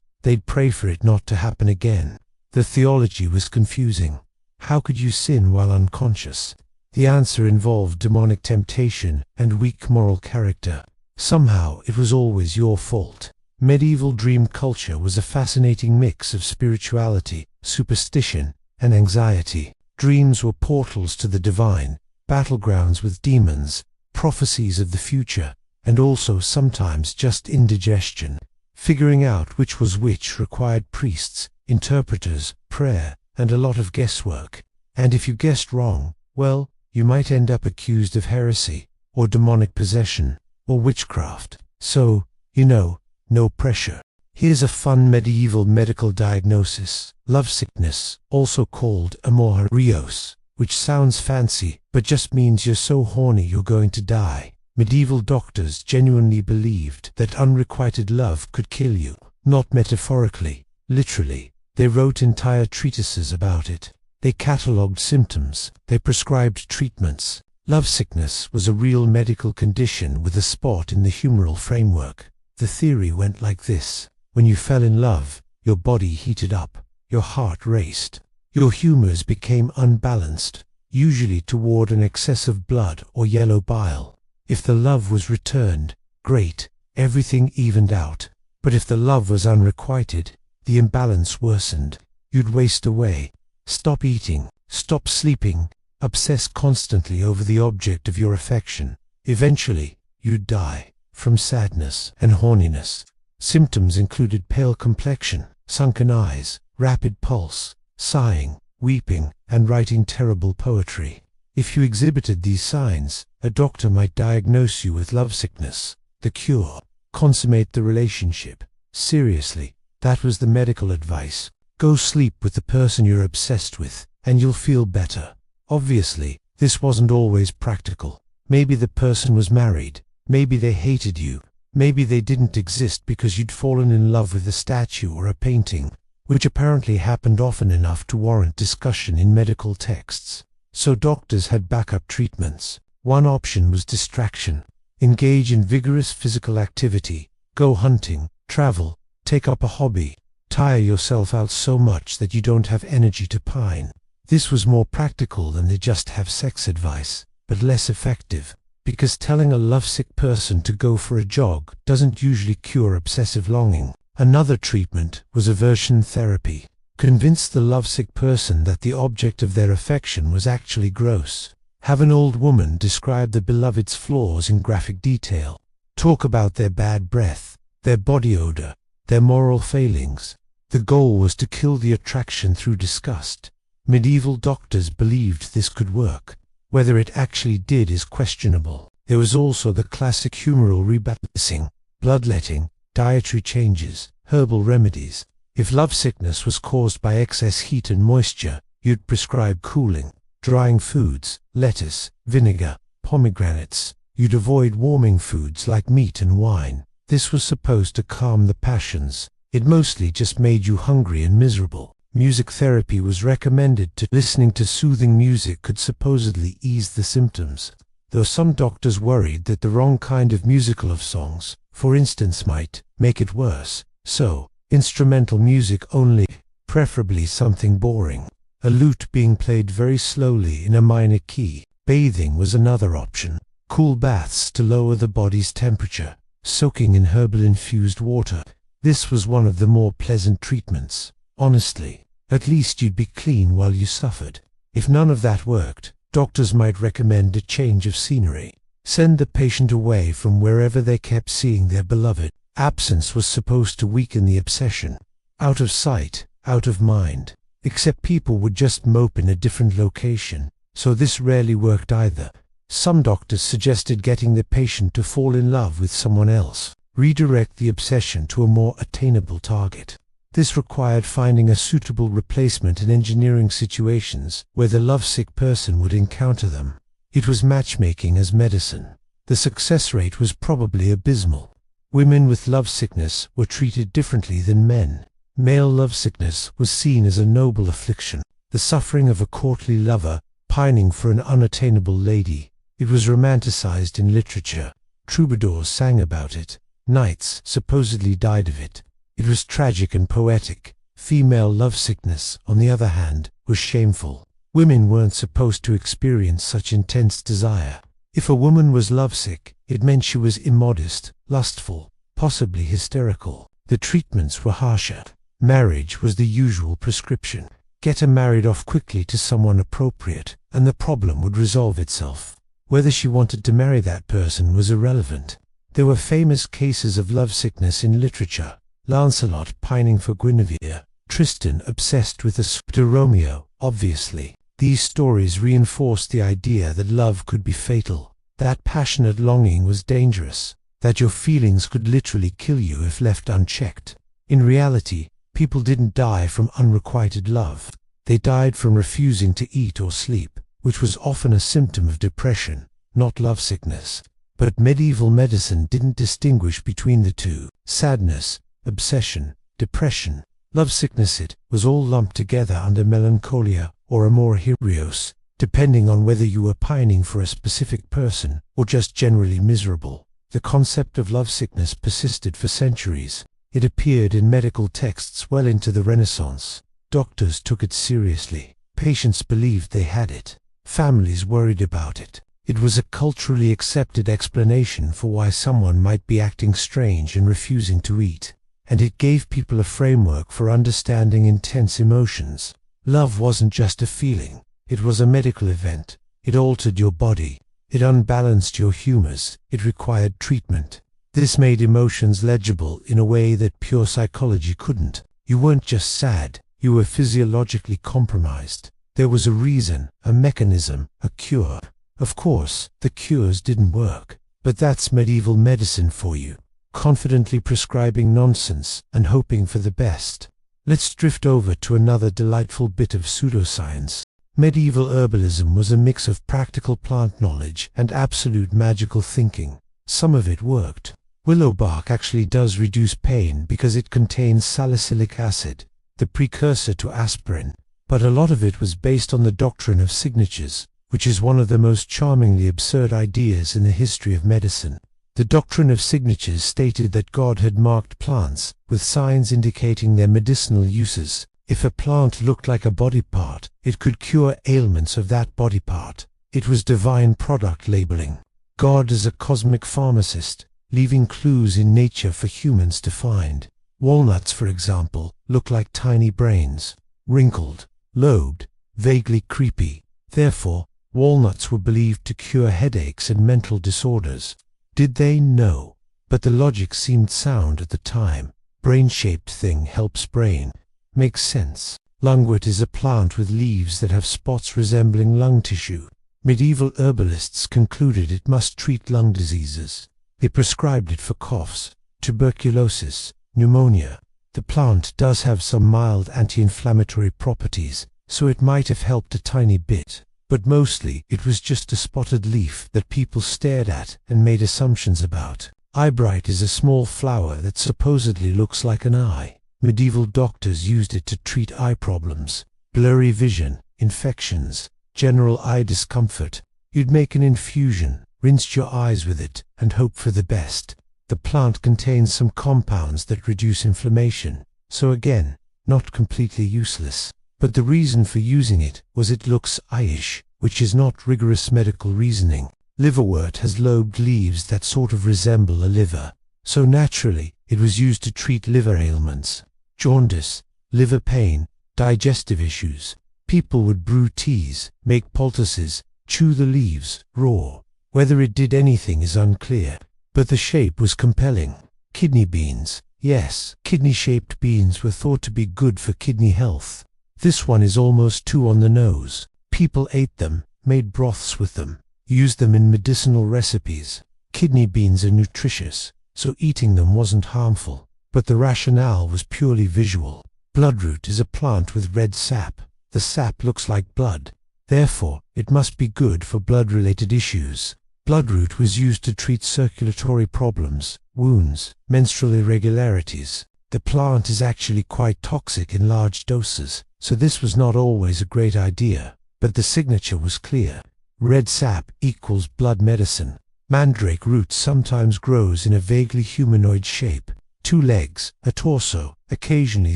They'd pray for it not to happen again. The theology was confusing. How could you sin while unconscious? The answer involved demonic temptation and weak moral character. Somehow it was always your fault. Medieval dream culture was a fascinating mix of spirituality, superstition, and anxiety. Dreams were portals to the divine, battlegrounds with demons, prophecies of the future, and also sometimes just indigestion. Figuring out which was which required priests, interpreters, prayer, and a lot of guesswork. And if you guessed wrong, well, you might end up accused of heresy, or demonic possession, or witchcraft. So, no pressure. Here's a fun medieval medical diagnosis. Lovesickness, also called amor-rios, which sounds fancy, but just means you're so horny you're going to die. Medieval doctors genuinely believed that unrequited love could kill you. Not metaphorically, literally. They wrote entire treatises about it. They catalogued symptoms. They prescribed treatments. Lovesickness was a real medical condition with a spot in the humoral framework. The theory went like this. When you fell in love, your body heated up, your heart raced, your humors became unbalanced, usually toward an excess of blood or yellow bile. If the love was returned, great, everything evened out. But if the love was unrequited, the imbalance worsened. You'd waste away, stop eating, stop sleeping, obsess constantly over the object of your affection. Eventually, you'd die. From sadness and horniness. Symptoms included pale complexion, sunken eyes, rapid pulse, sighing, weeping, and writing terrible poetry. If you exhibited these signs, a doctor might diagnose you with lovesickness. The cure: consummate the relationship. Seriously, that was the medical advice. Go sleep with the person you're obsessed with, and you'll feel better. Obviously, this wasn't always practical. Maybe the person was married. Maybe they hated you. Maybe they didn't exist because you'd fallen in love with a statue or a painting, which apparently happened often enough to warrant discussion in medical texts. So doctors had backup treatments. One option was distraction. Engage in vigorous physical activity. Go hunting, travel, take up a hobby. Tire yourself out so much that you don't have energy to pine. This was more practical than the just have sex advice, but less effective, because telling a lovesick person to go for a jog doesn't usually cure obsessive longing. Another treatment was aversion therapy. Convince the lovesick person that the object of their affection was actually gross. Have an old woman describe the beloved's flaws in graphic detail. Talk about their bad breath, their body odor, their moral failings. The goal was to kill the attraction through disgust. Medieval doctors believed this could work. Whether it actually did is questionable. There was also the classic humoral rebalancing, bloodletting, dietary changes, herbal remedies. If lovesickness was caused by excess heat and moisture, you'd prescribe cooling, drying foods, lettuce, vinegar, pomegranates. You'd avoid warming foods like meat and wine. This was supposed to calm the passions. It mostly just made you hungry and miserable. Music therapy was recommended too. Listening to soothing music could supposedly ease the symptoms, though some doctors worried that the wrong kind of musical songs, for instance, might make it worse. So, instrumental music only, preferably something boring. A lute being played very slowly in a minor key. Bathing was another option. Cool baths to lower the body's temperature. Soaking in herbal-infused water. This was one of the more pleasant treatments. Honestly, at least you'd be clean while you suffered. If none of that worked, doctors might recommend a change of scenery. Send the patient away from wherever they kept seeing their beloved. Absence was supposed to weaken the obsession. Out of sight, out of mind. Except people would just mope in a different location, so this rarely worked either. Some doctors suggested getting the patient to fall in love with someone else. Redirect the obsession to a more attainable target. This required finding a suitable replacement and engineering situations where the lovesick person would encounter them. It was matchmaking as medicine. The success rate was probably abysmal. Women with lovesickness were treated differently than men. Male lovesickness was seen as a noble affliction, the suffering of a courtly lover pining for an unattainable lady. It was romanticized in literature. Troubadours sang about it. Knights supposedly died of it. It was tragic and poetic. Female lovesickness, on the other hand, was shameful. Women weren't supposed to experience such intense desire. If a woman was lovesick, it meant she was immodest, lustful, possibly hysterical. The treatments were harsher. Marriage was the usual prescription. Get her married off quickly to someone appropriate, and the problem would resolve itself. Whether she wanted to marry that person was irrelevant. There were famous cases of lovesickness in literature. Lancelot pining for Guinevere, Tristan obsessed with a Romeo, obviously. These stories reinforced the idea that love could be fatal, that passionate longing was dangerous, that your feelings could literally kill you if left unchecked. In reality, people didn't die from unrequited love. They died from refusing to eat or sleep, which was often a symptom of depression, not lovesickness. But medieval medicine didn't distinguish between the two. Sadness, obsession, depression, lovesickness, it was all lumped together under melancholia or amor hirios, depending on whether you were pining for a specific person or just generally miserable. The concept of lovesickness persisted for centuries. It appeared in medical texts well into the Renaissance. Doctors took it seriously. Patients believed they had it. Families worried about it. It was a culturally accepted explanation for why someone might be acting strange and refusing to eat. And it gave people a framework for understanding intense emotions. Love wasn't just a feeling. It was a medical event. It altered your body. It unbalanced your humors. It required treatment. This made emotions legible in a way that pure psychology couldn't. You weren't just sad. You were physiologically compromised. There was a reason, a mechanism, a cure. Of course, the cures didn't work, but that's medieval medicine for you, confidently prescribing nonsense and hoping for the best. Let's drift over to another delightful bit of pseudoscience. Medieval herbalism was a mix of practical plant knowledge and absolute magical thinking. Some of it worked. Willow bark actually does reduce pain because it contains salicylic acid, the precursor to aspirin, but a lot of it was based on the doctrine of signatures, which is one of the most charmingly absurd ideas in the history of medicine. The doctrine of signatures stated that God had marked plants with signs indicating their medicinal uses. If a plant looked like a body part, it could cure ailments of that body part. It was divine product labeling. God is a cosmic pharmacist, leaving clues in nature for humans to find. Walnuts, for example, look like tiny brains, wrinkled, lobed, vaguely creepy. Therefore, walnuts were believed to cure headaches and mental disorders. Did they? No. But the logic seemed sound at the time. Brain-shaped thing helps brain. Makes sense. Lungwort is a plant with leaves that have spots resembling lung tissue. Medieval herbalists concluded it must treat lung diseases. They prescribed it for coughs, tuberculosis, pneumonia. The plant does have some mild anti-inflammatory properties, so it might have helped a tiny bit. But mostly it was just a spotted leaf that people stared at and made assumptions about. Eyebright is a small flower that supposedly looks like an eye. Medieval doctors used it to treat eye problems, blurry vision, infections, general eye discomfort. You'd make an infusion, rinsed your eyes with it, and hope for the best. The plant contains some compounds that reduce inflammation, so again, not completely useless. But the reason for using it was it looks eye-ish, which is not rigorous medical reasoning. Liverwort has lobed leaves that sort of resemble a liver, so naturally it was used to treat liver ailments, jaundice, liver pain, digestive issues. People would brew teas, make poultices, chew the leaves raw. Whether it did anything is unclear, but the shape was compelling. Kidney beans. Yes, kidney-shaped beans were thought to be good for kidney health. This one is almost too on the nose. People ate them, made broths with them, used them in medicinal recipes. Kidney beans are nutritious, so eating them wasn't harmful, but the rationale was purely visual. Bloodroot is a plant with red sap. The sap looks like blood. Therefore, it must be good for blood-related issues. Bloodroot was used to treat circulatory problems, wounds, menstrual irregularities. The plant is actually quite toxic in large doses, so this was not always a great idea, but the signature was clear. Red sap equals blood medicine. Mandrake root sometimes grows in a vaguely humanoid shape. 2 legs, a torso, occasionally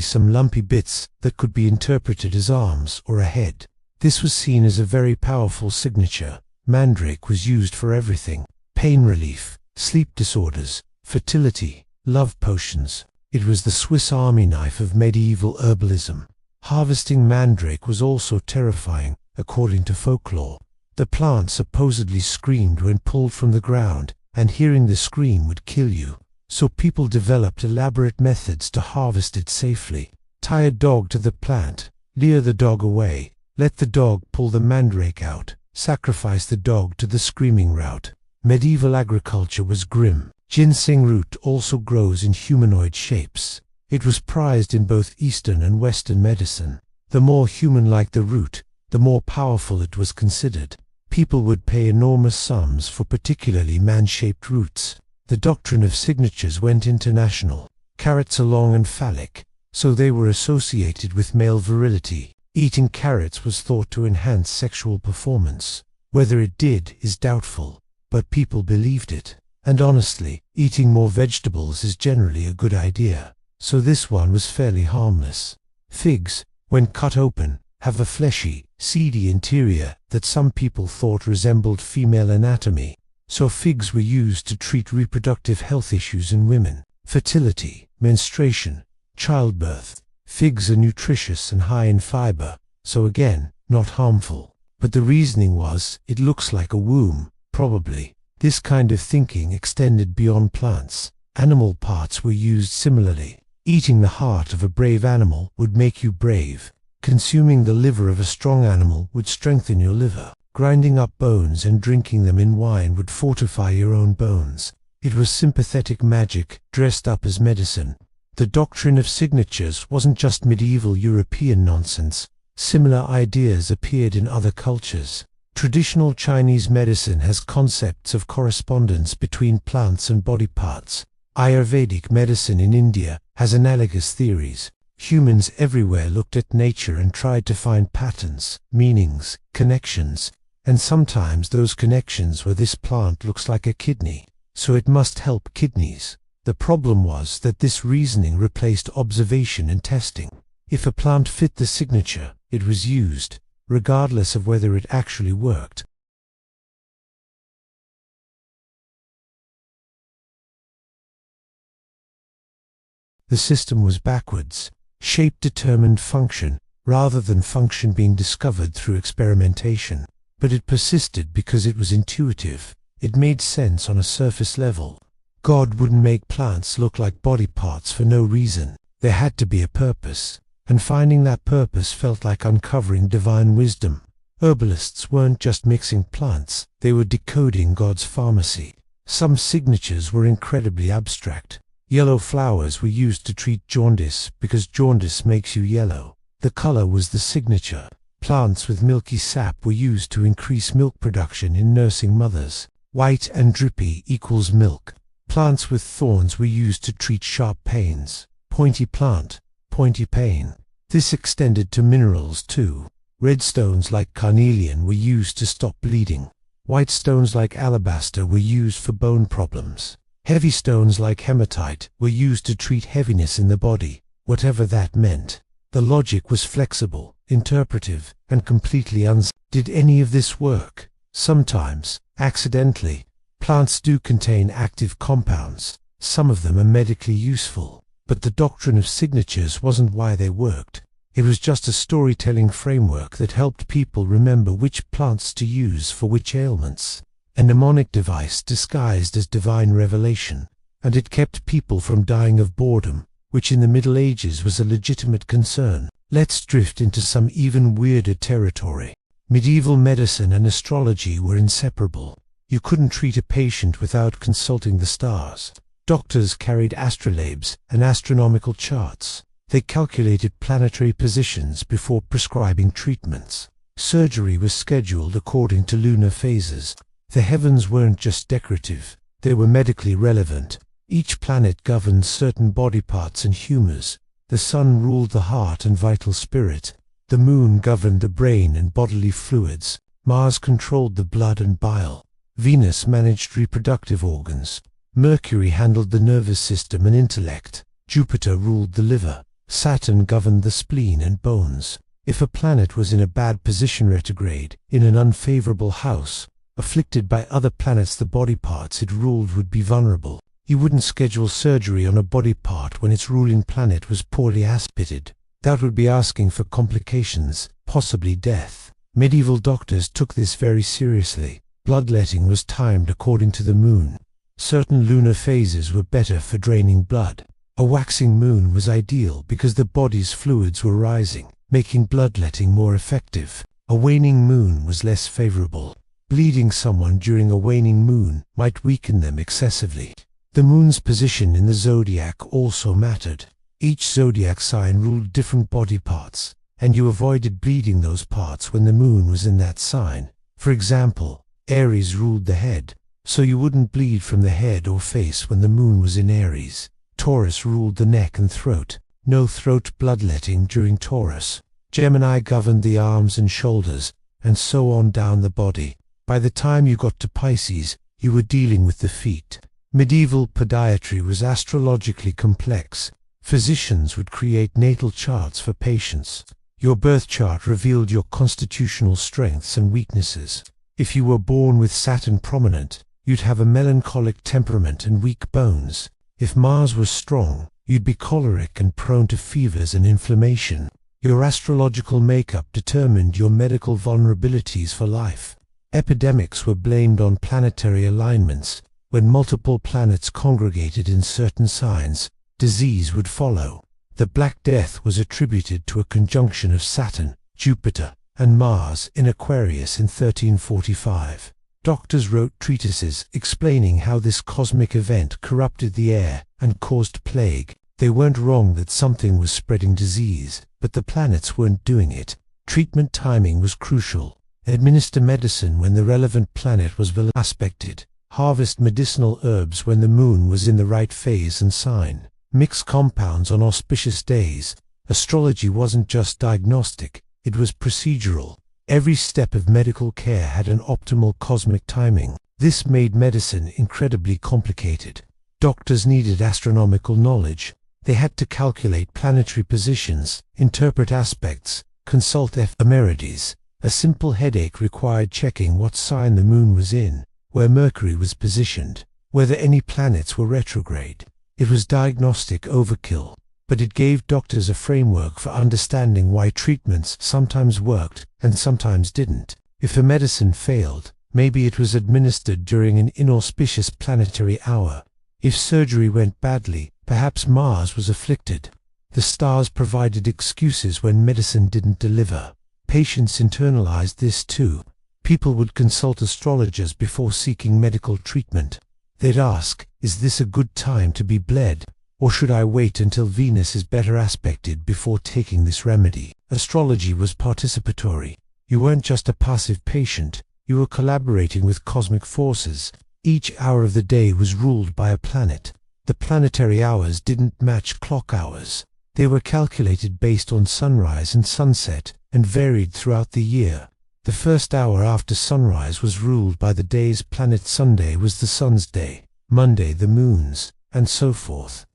some lumpy bits that could be interpreted as arms or a head. This was seen as a very powerful signature. Mandrake was used for everything: pain relief, sleep disorders, fertility, love potions. It was the Swiss Army knife of medieval herbalism. Harvesting mandrake was also terrifying, according to folklore. The plant supposedly screamed when pulled from the ground, and hearing the scream would kill you. So people developed elaborate methods to harvest it safely. Tie a dog to the plant, lure the dog away, let the dog pull the mandrake out, sacrifice the dog to the screaming route. Medieval agriculture was grim. Ginseng root also grows in humanoid shapes. It was prized in both Eastern and Western medicine. The more human-like the root, the more powerful it was considered. People would pay enormous sums for particularly man-shaped roots. The doctrine of signatures went international. Carrots are long and phallic, so they were associated with male virility. Eating carrots was thought to enhance sexual performance. Whether it did is doubtful, but people believed it. And honestly, eating more vegetables is generally a good idea, so this one was fairly harmless. Figs, when cut open, have a fleshy, seedy interior that some people thought resembled female anatomy, so figs were used to treat reproductive health issues in women. Fertility, menstruation, childbirth. Figs are nutritious and high in fiber, so again, not harmful. But the reasoning was, it looks like a womb, probably. This kind of thinking extended beyond plants. Animal parts were used similarly. Eating the heart of a brave animal would make you brave. Consuming the liver of a strong animal would strengthen your liver. Grinding up bones and drinking them in wine would fortify your own bones. It was sympathetic magic dressed up as medicine. The doctrine of signatures wasn't just medieval European nonsense. Similar ideas appeared in other cultures. Traditional Chinese medicine has concepts of correspondence between plants and body parts. Ayurvedic medicine in India has analogous theories. Humans everywhere looked at nature and tried to find patterns, meanings, connections, and sometimes those connections were this plant looks like a kidney, so it must help kidneys. The problem was that this reasoning replaced observation and testing. If a plant fit the signature, it was used, regardless of whether it actually worked. The system was backwards. Shape determined function, rather than function being discovered through experimentation. But it persisted because it was intuitive. It made sense on a surface level. God wouldn't make plants look like body parts for no reason. There had to be a purpose, and finding that purpose felt like uncovering divine wisdom. Herbalists weren't just mixing plants, they were decoding God's pharmacy. Some signatures were incredibly abstract. Yellow flowers were used to treat jaundice because jaundice makes you yellow. The color was the signature. Plants with milky sap were used to increase milk production in nursing mothers. White and drippy equals milk. Plants with thorns were used to treat sharp pains. Pointy plant, pointy pain. This extended to minerals too. Red stones like carnelian were used to stop bleeding. White stones like alabaster were used for bone problems. Heavy stones like hematite were used to treat heaviness in the body, whatever that meant. The logic was flexible, interpretive, and completely Did any of this work? Sometimes, accidentally. Plants do contain active compounds. Some of them are medically useful. But the doctrine of signatures wasn't why they worked. It was just a storytelling framework that helped people remember which plants to use for which ailments. A mnemonic device disguised as divine revelation, and it kept people from dying of boredom, which in the Middle Ages was a legitimate concern. Let's drift into some even weirder territory. Medieval medicine and astrology were inseparable. You couldn't treat a patient without consulting the stars. Doctors carried astrolabes and astronomical charts. They calculated planetary positions before prescribing treatments. Surgery was scheduled according to lunar phases. The heavens weren't just decorative, they were medically relevant. Each planet governed certain body parts and humors. The sun ruled the heart and vital spirit. The moon governed the brain and bodily fluids. Mars controlled the blood and bile. Venus managed reproductive organs. Mercury handled the nervous system and intellect. Jupiter ruled the liver. Saturn governed the spleen and bones. If a planet was in a bad position retrograde, in an unfavorable house, afflicted by other planets, the body parts it ruled would be vulnerable. You wouldn't schedule surgery on a body part when its ruling planet was poorly aspected. That would be asking for complications, possibly death. Medieval doctors took this very seriously. Bloodletting was timed according to the moon. Certain lunar phases were better for draining blood. A waxing moon was ideal because the body's fluids were rising, making bloodletting more effective. A waning moon was less favorable. Bleeding someone during a waning moon might weaken them excessively. The moon's position in the zodiac also mattered. Each zodiac sign ruled different body parts, and you avoided bleeding those parts when the moon was in that sign. For example, Aries ruled the head, so you wouldn't bleed from the head or face when the moon was in Aries. Taurus ruled the neck and throat. No throat bloodletting during Taurus. Gemini governed the arms and shoulders, and so on down the body. By the time you got to Pisces, you were dealing with the feet. Medieval podiatry was astrologically complex. Physicians would create natal charts for patients. Your birth chart revealed your constitutional strengths and weaknesses. If you were born with Saturn prominent, you'd have a melancholic temperament and weak bones. If Mars was strong, you'd be choleric and prone to fevers and inflammation. Your astrological makeup determined your medical vulnerabilities for life. Epidemics were blamed on planetary alignments. When multiple planets congregated in certain signs, disease would follow. The Black Death was attributed to a conjunction of Saturn, Jupiter, and Mars in Aquarius in 1345. Doctors wrote treatises explaining how this cosmic event corrupted the air and caused plague. They weren't wrong that something was spreading disease, but the planets weren't doing it. Treatment timing was crucial. Administer medicine when the relevant planet was well aspected. Harvest medicinal herbs when the moon was in the right phase and sign. Mix compounds on auspicious days. Astrology wasn't just diagnostic, it was procedural. Every step of medical care had an optimal cosmic timing. This made medicine incredibly complicated. Doctors needed astronomical knowledge. They had to calculate planetary positions, interpret aspects, consult ephemerides. A simple headache required checking what sign the moon was in, where Mercury was positioned, whether any planets were retrograde. It was diagnostic overkill, but it gave doctors a framework for understanding why treatments sometimes worked and sometimes didn't. If a medicine failed, maybe it was administered during an inauspicious planetary hour. If surgery went badly, perhaps Mars was afflicted. The stars provided excuses when medicine didn't deliver. Patients internalized this too. People would consult astrologers before seeking medical treatment. They'd ask, is this a good time to be bled? Or should I wait until Venus is better aspected before taking this remedy? Astrology was participatory. You weren't just a passive patient, you were collaborating with cosmic forces. Each hour of the day was ruled by a planet. The planetary hours didn't match clock hours. They were calculated based on sunrise and sunset, and varied throughout the year. The first hour after sunrise was ruled by the day's planet. Sunday was the sun's day, Monday the moon's, and so forth.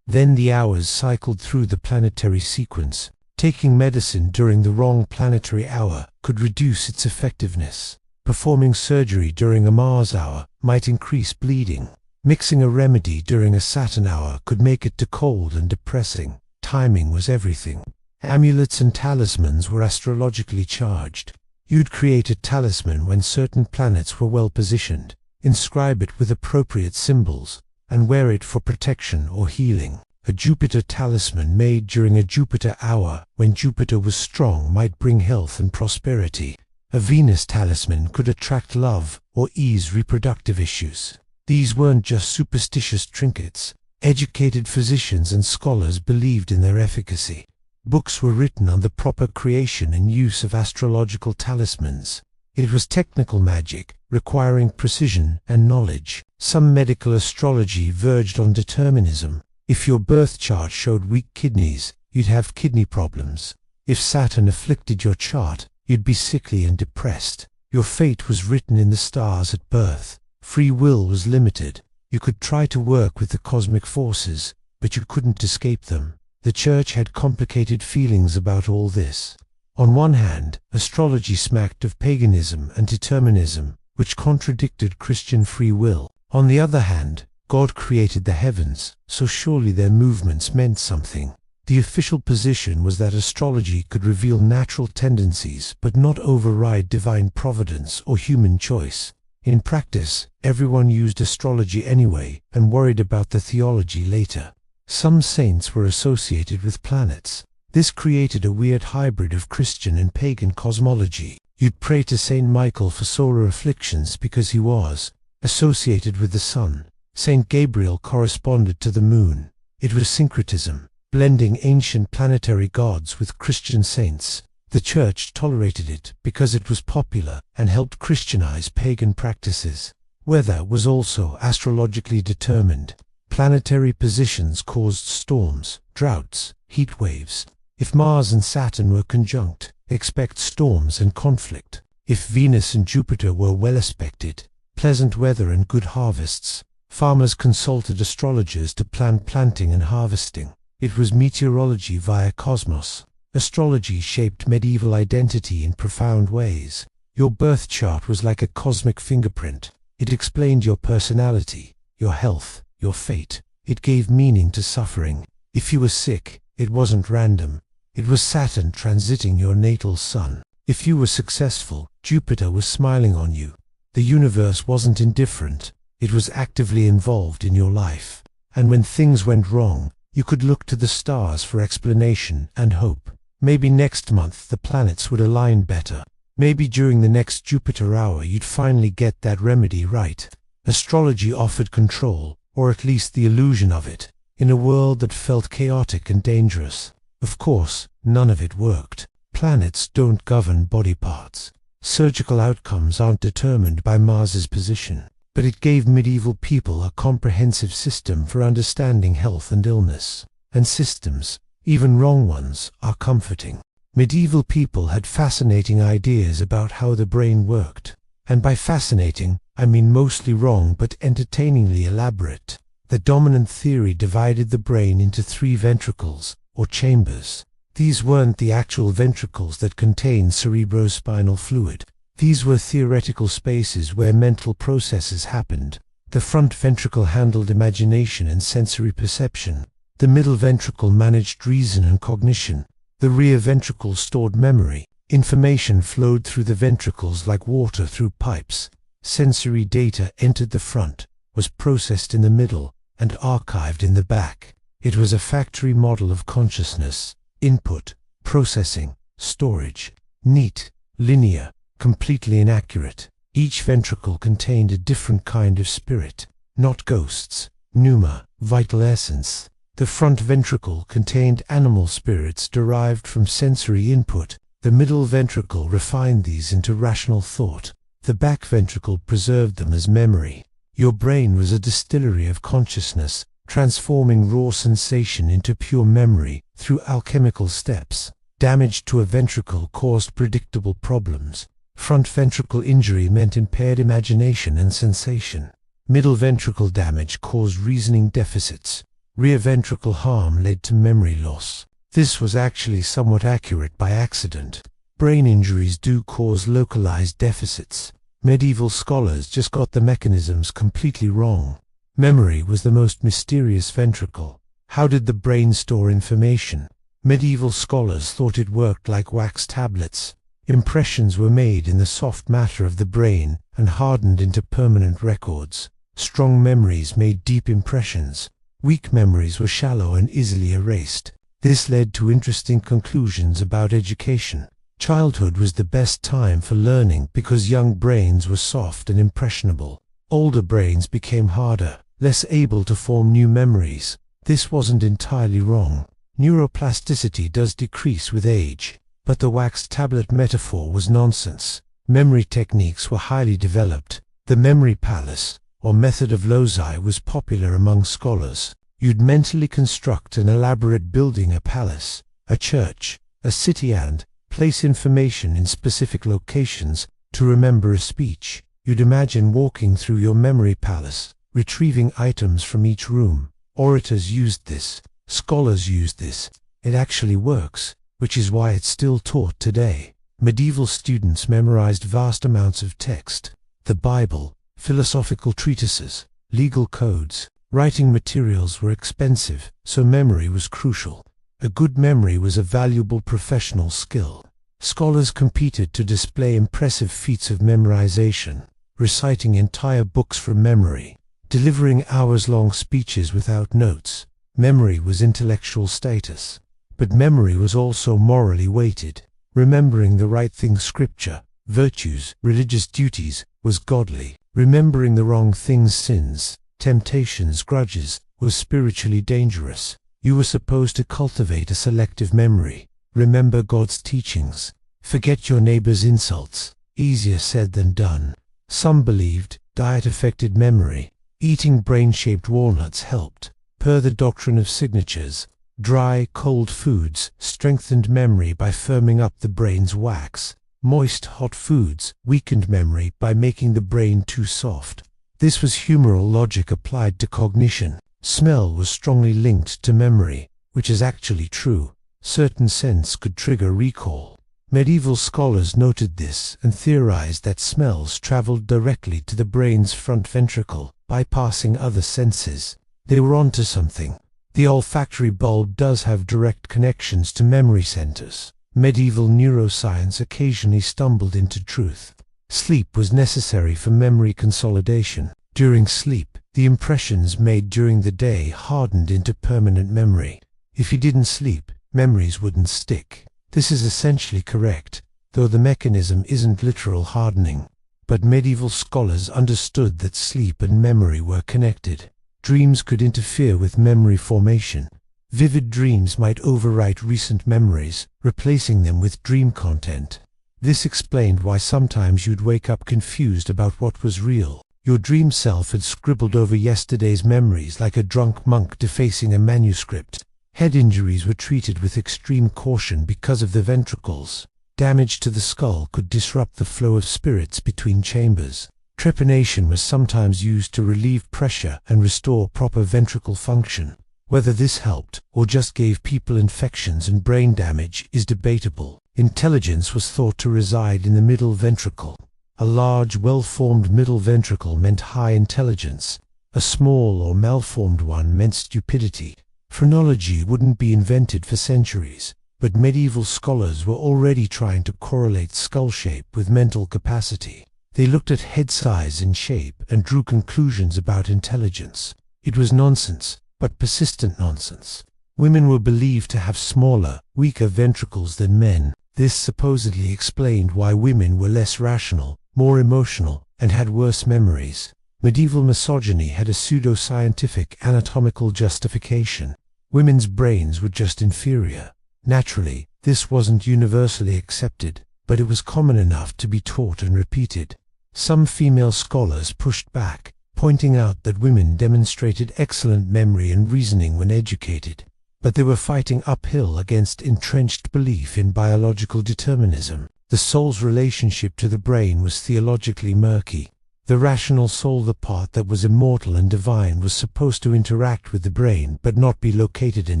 Then the hours cycled through the planetary sequence. Taking medicine during the wrong planetary hour could reduce its effectiveness. Performing surgery during a Mars hour might increase bleeding. Mixing a remedy during a Saturn hour could make it too cold and depressing. Timing was everything. Amulets and talismans were astrologically charged. You'd create a talisman when certain planets were well positioned, inscribe it with appropriate symbols, and wear it for protection or healing. A Jupiter talisman made during a Jupiter hour when Jupiter was strong might bring health and prosperity. A Venus talisman could attract love or ease reproductive issues. These weren't just superstitious trinkets. Educated physicians and scholars believed in their efficacy. Books were written on the proper creation and use of astrological talismans. It was technical magic, requiring precision and knowledge. Some medical astrology verged on determinism. If your birth chart showed weak kidneys, you'd have kidney problems. If Saturn afflicted your chart, you'd be sickly and depressed. Your fate was written in the stars at birth. Free will was limited. You could try to work with the cosmic forces, but you couldn't escape them. The Church had complicated feelings about all this. On one hand, astrology smacked of paganism and determinism, which contradicted Christian free will. On the other hand, God created the heavens, so surely their movements meant something. The official position was that astrology could reveal natural tendencies but not override divine providence or human choice. In practice, everyone used astrology anyway and worried about the theology later. Some saints were associated with planets. This created a weird hybrid of Christian and pagan cosmology. You'd pray to Saint Michael for solar afflictions because he was associated with the sun. Saint Gabriel corresponded to the moon. It was syncretism, blending ancient planetary gods with Christian saints. The Church tolerated it because it was popular and helped Christianize pagan practices. Weather was also astrologically determined. Planetary positions caused storms, droughts, heat waves. If Mars and Saturn were conjunct, expect storms and conflict. If Venus and Jupiter were well aspected, pleasant weather and good harvests. Farmers consulted astrologers to plan planting and harvesting. It was meteorology via cosmos. Astrology shaped medieval identity in profound ways. Your birth chart was like a cosmic fingerprint. It explained your personality, your health, your fate. It gave meaning to suffering. If you were sick, it wasn't random. It was Saturn transiting your natal sun. If you were successful, Jupiter was smiling on you. The universe wasn't indifferent. It was actively involved in your life. And when things went wrong, You could look to the stars for explanation and hope. Maybe next month the planets would align better. Maybe during the next Jupiter hour you'd finally get that remedy right. Astrology offered control, or at least the illusion of it, in a world that felt chaotic and dangerous. Of course, none of it worked. Planets don't govern body parts. Surgical outcomes aren't determined by Mars's position. But it gave medieval people a comprehensive system for understanding health and illness. And systems, even wrong ones, are comforting. Medieval people had fascinating ideas about how the brain worked. And by fascinating, I mean mostly wrong but entertainingly elaborate. The dominant theory divided the brain into 3 ventricles, or chambers. These weren't the actual ventricles that contained cerebrospinal fluid. These were theoretical spaces where mental processes happened. The front ventricle handled imagination and sensory perception. The middle ventricle managed reason and cognition. The rear ventricle stored memory. Information flowed through the ventricles like water through pipes. Sensory data entered the front, was processed in the middle, and archived in the back. It was a factory model of consciousness. Input, processing, storage. Neat, linear, completely inaccurate. Each ventricle contained a different kind of spirit, not ghosts, pneuma, vital essence. The front ventricle contained animal spirits derived from sensory input. The middle ventricle refined these into rational thought. The back ventricle preserved them as memory. Your brain was a distillery of consciousness, transforming raw sensation into pure memory through alchemical steps. Damage to a ventricle caused predictable problems. Front ventricle injury meant impaired imagination and sensation. Middle ventricle damage caused reasoning deficits. Rear ventricle harm led to memory loss. This was actually somewhat accurate by accident. Brain injuries do cause localized deficits. Medieval scholars just got the mechanisms completely wrong. Memory was the most mysterious ventricle. How did the brain store information? Medieval scholars thought it worked like wax tablets. Impressions were made in the soft matter of the brain and hardened into permanent records. Strong memories made deep impressions. Weak memories were shallow and easily erased. This led to interesting conclusions about education. Childhood was the best time for learning because young brains were soft and impressionable. Older brains became harder, less able to form new memories. This wasn't entirely wrong. Neuroplasticity does decrease with age, but the wax tablet metaphor was nonsense. Memory techniques were highly developed. The memory palace, or method of loci, was popular among scholars. You'd mentally construct an elaborate building, a palace, a church, a city, and place information in specific locations to remember a speech. You'd imagine walking through your memory palace, retrieving items from each room. Orators used this. Scholars used this. It actually works, which is why it's still taught today. Medieval students memorized vast amounts of text. The Bible, philosophical treatises, legal codes. Writing materials were expensive, so memory was crucial. A good memory was a valuable professional skill. Scholars competed to display impressive feats of memorization, reciting entire books from memory, delivering hours-long speeches without notes. Memory was intellectual status. But memory was also morally weighted. Remembering the right things, scripture, virtues, religious duties, was godly. Remembering the wrong things, sins, temptations, grudges, was spiritually dangerous. You were supposed to cultivate a selective memory. Remember God's teachings. Forget your neighbor's insults. Easier said than done. Some believed diet affected memory. Eating brain-shaped walnuts helped. Per the doctrine of signatures, dry, cold foods strengthened memory by firming up the brain's wax. Moist, hot foods weakened memory by making the brain too soft. This was humoral logic applied to cognition. Smell was strongly linked to memory, which is actually true. Certain scents could trigger recall. Medieval scholars noted this and theorized that smells traveled directly to the brain's front ventricle, bypassing other senses. They were onto something. The olfactory bulb does have direct connections to memory centers. Medieval neuroscience occasionally stumbled into truth. Sleep was necessary for memory consolidation. During sleep, The impressions made during the day hardened into permanent memory. If you didn't sleep, memories wouldn't stick. This is essentially correct, though the mechanism isn't literal hardening. But medieval scholars understood that sleep and memory were connected. Dreams could interfere with memory formation. Vivid dreams might overwrite recent memories, replacing them with dream content. This explained why sometimes you'd wake up confused about what was real. Your dream self had scribbled over yesterday's memories like a drunk monk defacing a manuscript. Head injuries were treated with extreme caution because of the ventricles. Damage to the skull could disrupt the flow of spirits between chambers. Trepanation was sometimes used to relieve pressure and restore proper ventricle function. Whether this helped or just gave people infections and brain damage is debatable. Intelligence was thought to reside in the middle ventricle. A large, well-formed middle ventricle meant high intelligence. A small or malformed one meant stupidity. Phrenology wouldn't be invented for centuries, but medieval scholars were already trying to correlate skull shape with mental capacity. They looked at head size and shape and drew conclusions about intelligence. It was nonsense, but persistent nonsense. Women were believed to have smaller, weaker ventricles than men. This supposedly explained why women were less rational, more emotional, and had worse memories. Medieval misogyny had a pseudo-scientific anatomical justification. Women's brains were just inferior. Naturally, this wasn't universally accepted, but it was common enough to be taught and repeated. Some female scholars pushed back, pointing out that women demonstrated excellent memory and reasoning when educated. But they were fighting uphill against entrenched belief in biological determinism. The soul's relationship to the brain was theologically murky. The rational soul, the part that was immortal and divine, was supposed to interact with the brain but not be located in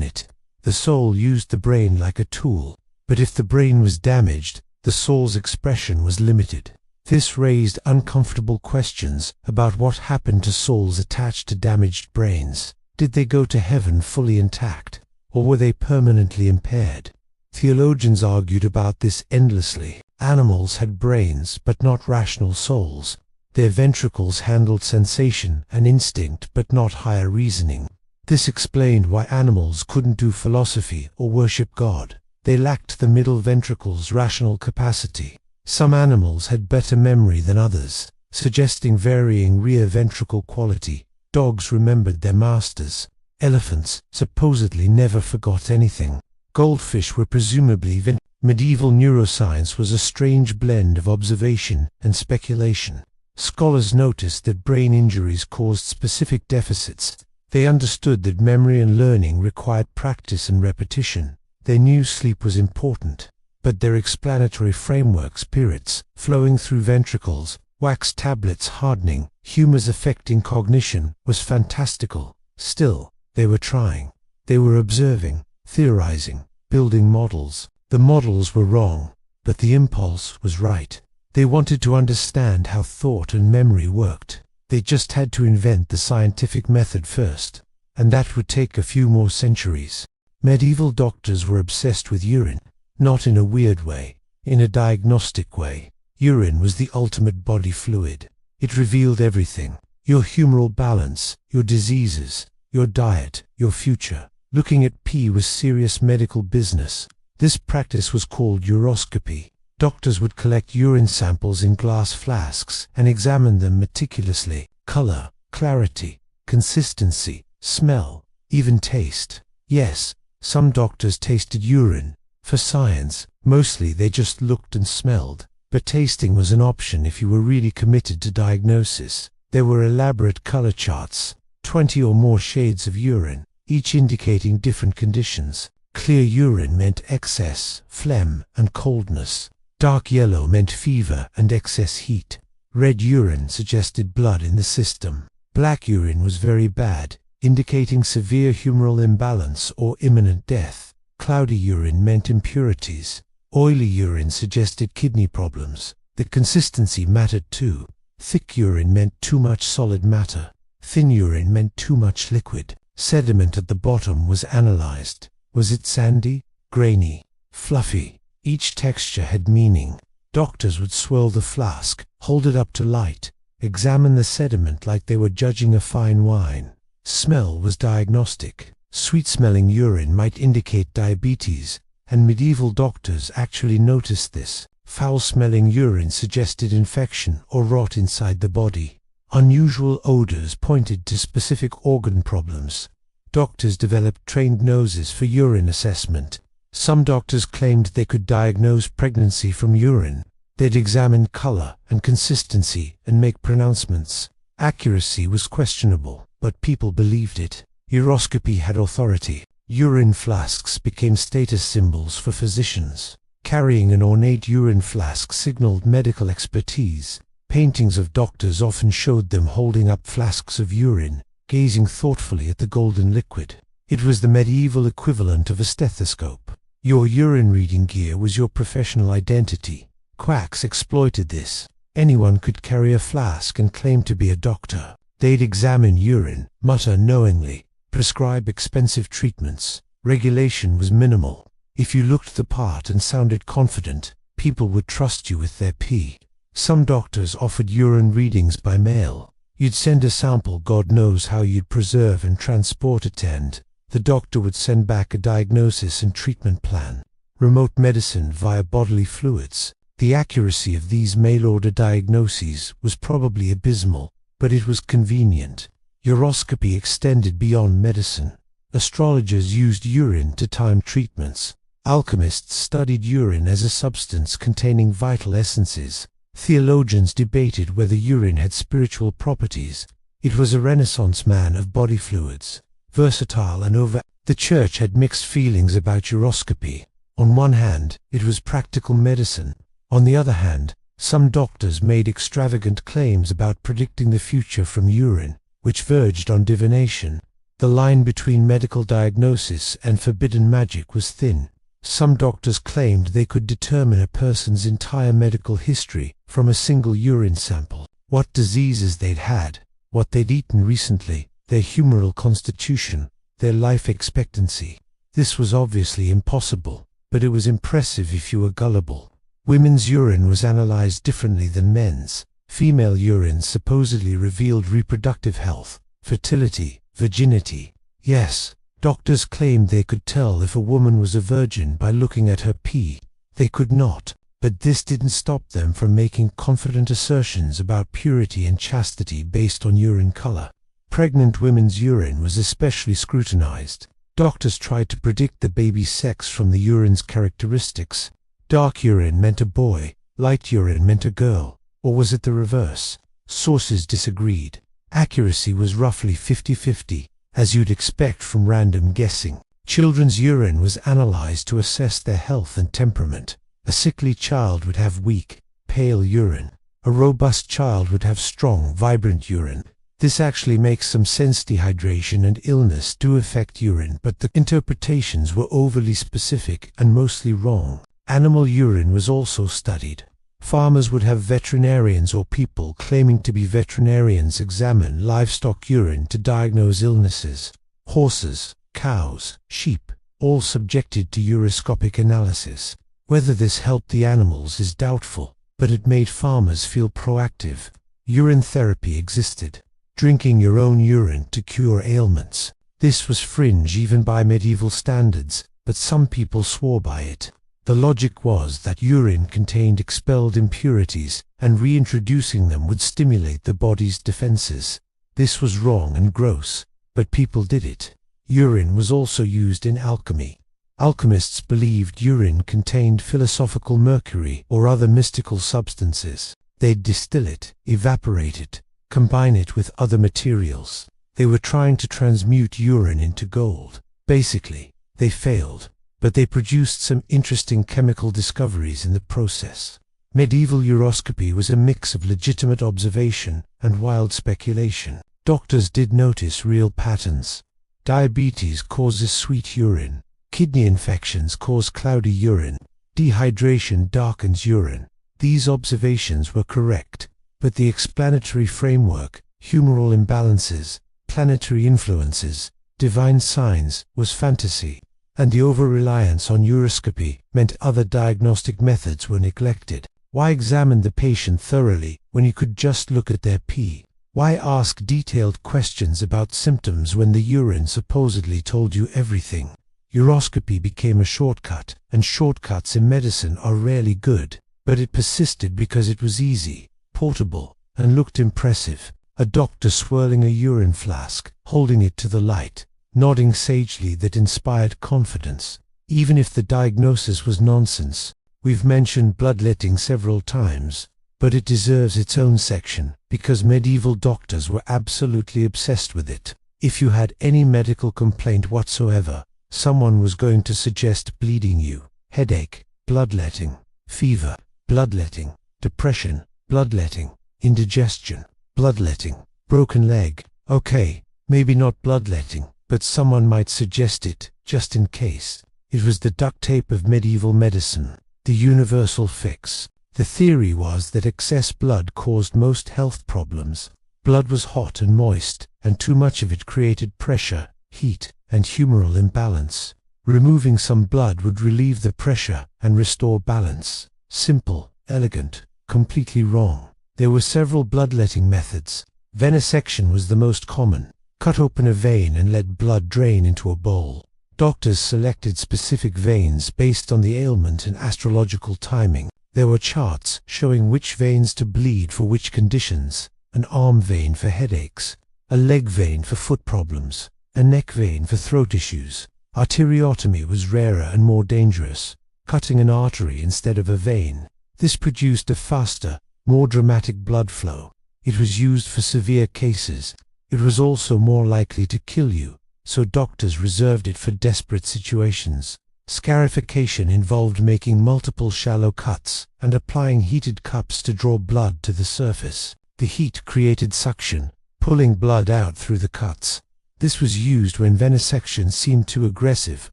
it. The soul used the brain like a tool, but if the brain was damaged, the soul's expression was limited. This raised uncomfortable questions about what happened to souls attached to damaged brains. Did they go to heaven fully intact, or were they permanently impaired? Theologians argued about this endlessly. Animals had brains but not rational souls. Their ventricles handled sensation and instinct but not higher reasoning. This explained why animals couldn't do philosophy or worship God. They lacked the middle ventricle's rational capacity. Some animals had better memory than others, suggesting varying rear ventricle quality. Dogs remembered their masters. Elephants supposedly never forgot anything. Goldfish were presumably Medieval neuroscience was a strange blend of observation and speculation. Scholars noticed that brain injuries caused specific deficits. They understood that memory and learning required practice and repetition. They knew sleep was important, but their explanatory frameworks, spirits flowing through ventricles, wax tablets hardening, humors affecting cognition, was fantastical. Still, they were trying. They were observing, theorizing, building models. The models were wrong, but the impulse was right. They wanted to understand how thought and memory worked. They just had to invent the scientific method first, and that would take a few more centuries. Medieval doctors were obsessed with urine, not in a weird way, in a diagnostic way. Urine was the ultimate body fluid. It revealed everything: your humoral balance, your diseases, your diet, your future. Looking at pee was serious medical business. This practice was called uroscopy. Doctors would collect urine samples in glass flasks and examine them meticulously. Color, clarity, consistency, smell, even taste. Yes, some doctors tasted urine. For science, mostly they just looked and smelled. But tasting was an option if you were really committed to diagnosis. There were elaborate color charts, 20 or more shades of urine, each indicating different conditions. Clear urine meant excess, phlegm, and coldness. Dark yellow meant fever and excess heat. Red urine suggested blood in the system. Black urine was very bad, indicating severe humoral imbalance or imminent death. Cloudy urine meant impurities. Oily urine suggested kidney problems. The consistency mattered too. Thick urine meant too much solid matter. Thin urine meant too much liquid. Sediment at the bottom was analyzed. Was it sandy, grainy, fluffy? Each texture had meaning. Doctors would swirl the flask, hold it up to light, examine the sediment like they were judging a fine wine. Smell was diagnostic. Sweet-smelling urine might indicate diabetes, and medieval doctors actually noticed this. Foul-smelling urine suggested infection or rot inside the body. Unusual odors pointed to specific organ problems. Doctors developed trained noses for urine assessment. Some doctors claimed they could diagnose pregnancy from urine. They'd examine color and consistency and make pronouncements. Accuracy was questionable, but people believed it. Uroscopy had authority. Urine flasks became status symbols for physicians. Carrying an ornate urine flask signaled medical expertise. Paintings of doctors often showed them holding up flasks of urine, gazing thoughtfully at the golden liquid. It was the medieval equivalent of a stethoscope. Your urine reading gear was your professional identity. Quacks exploited this. Anyone could carry a flask and claim to be a doctor. They'd examine urine, mutter knowingly, prescribe expensive treatments. Regulation was minimal. If you looked the part and sounded confident, people would trust you with their pee. Some doctors offered urine readings by mail. You'd send a sample, God knows how you'd preserve and transport it. The doctor would send back a diagnosis and treatment plan. Remote medicine via bodily fluids. The accuracy of these mail-order diagnoses was probably abysmal, but it was convenient. Uroscopy extended beyond medicine. Astrologers used urine to time treatments. Alchemists studied urine as a substance containing vital essences. Theologians debated whether urine had spiritual properties. It was a renaissance man of body fluids. Versatile and The church had mixed feelings about uroscopy. On one hand, it was practical medicine. On the other hand, some doctors made extravagant claims about predicting the future from urine, which verged on divination. The line between medical diagnosis and forbidden magic was thin. Some doctors claimed they could determine a person's entire medical history from a single urine sample. What diseases they'd had, what they'd eaten recently, their humoral constitution, their life expectancy. This was obviously impossible, but it was impressive if you were gullible. Women's urine was analyzed differently than men's. Female urine supposedly revealed reproductive health, fertility, virginity. Yes, doctors claimed they could tell if a woman was a virgin by looking at her pee. They could not, but this didn't stop them from making confident assertions about purity and chastity based on urine color. Pregnant women's urine was especially scrutinized. Doctors tried to predict the baby's sex from the urine's characteristics. Dark urine meant a boy, light urine meant a girl, or was it the reverse? Sources disagreed. Accuracy was roughly 50-50, as you'd expect from random guessing. Children's urine was analyzed to assess their health and temperament. A sickly child would have weak, pale urine. A robust child would have strong, vibrant urine. This actually makes some sense. Dehydration and illness do affect urine, but the interpretations were overly specific and mostly wrong. Animal urine was also studied. Farmers would have veterinarians or people claiming to be veterinarians examine livestock urine to diagnose illnesses. Horses, cows, sheep, all subjected to uroscopic analysis. Whether this helped the animals is doubtful, but it made farmers feel proactive. Urine therapy existed. Drinking your own urine to cure ailments. This was fringe even by medieval standards, but some people swore by it. The logic was that urine contained expelled impurities, and reintroducing them would stimulate the body's defenses. This was wrong and gross, but people did it. Urine was also used in alchemy. Alchemists believed urine contained philosophical mercury or other mystical substances. They'd distill it, evaporate it, combine it with other materials. They were trying to transmute urine into gold. Basically, they failed, but they produced some interesting chemical discoveries in the process. Medieval uroscopy was a mix of legitimate observation and wild speculation. Doctors did notice real patterns. Diabetes causes sweet urine. Kidney infections cause cloudy urine. Dehydration darkens urine. These observations were correct, but the explanatory framework, humoral imbalances, planetary influences, divine signs, was fantasy, and the over-reliance on uroscopy meant other diagnostic methods were neglected. Why examine the patient thoroughly when you could just look at their pee? Why ask detailed questions about symptoms when the urine supposedly told you everything? Uroscopy became a shortcut, and shortcuts in medicine are rarely good, but it persisted because it was easy, portable, and looked impressive. A doctor swirling a urine flask, holding it to the light, nodding sagely, that inspired confidence, even if the diagnosis was nonsense. We've mentioned bloodletting several times, but it deserves its own section, because medieval doctors were absolutely obsessed with it. If you had any medical complaint whatsoever, someone was going to suggest bleeding you. Headache, bloodletting. Fever, bloodletting. Depression, bloodletting. Indigestion, bloodletting. Broken leg, okay, maybe not bloodletting, but someone might suggest it, just in case. It was the duct tape of medieval medicine, the universal fix. The theory was that excess blood caused most health problems. Blood was hot and moist, and too much of it created pressure, heat, and humoral imbalance. Removing some blood would relieve the pressure and restore balance. Simple, elegant, completely wrong. There were several bloodletting methods. Venesection was the most common. Cut open a vein and let blood drain into a bowl. Doctors selected specific veins based on the ailment and astrological timing. There were charts showing which veins to bleed for which conditions: an arm vein for headaches, a leg vein for foot problems, a neck vein for throat issues. Arteriotomy was rarer and more dangerous, cutting an artery instead of a vein. This produced a faster, more dramatic blood flow. It was used for severe cases. It was also more likely to kill you, so doctors reserved it for desperate situations. Scarification involved making multiple shallow cuts and applying heated cups to draw blood to the surface. The heat created suction, pulling blood out through the cuts. This was used when venesection seemed too aggressive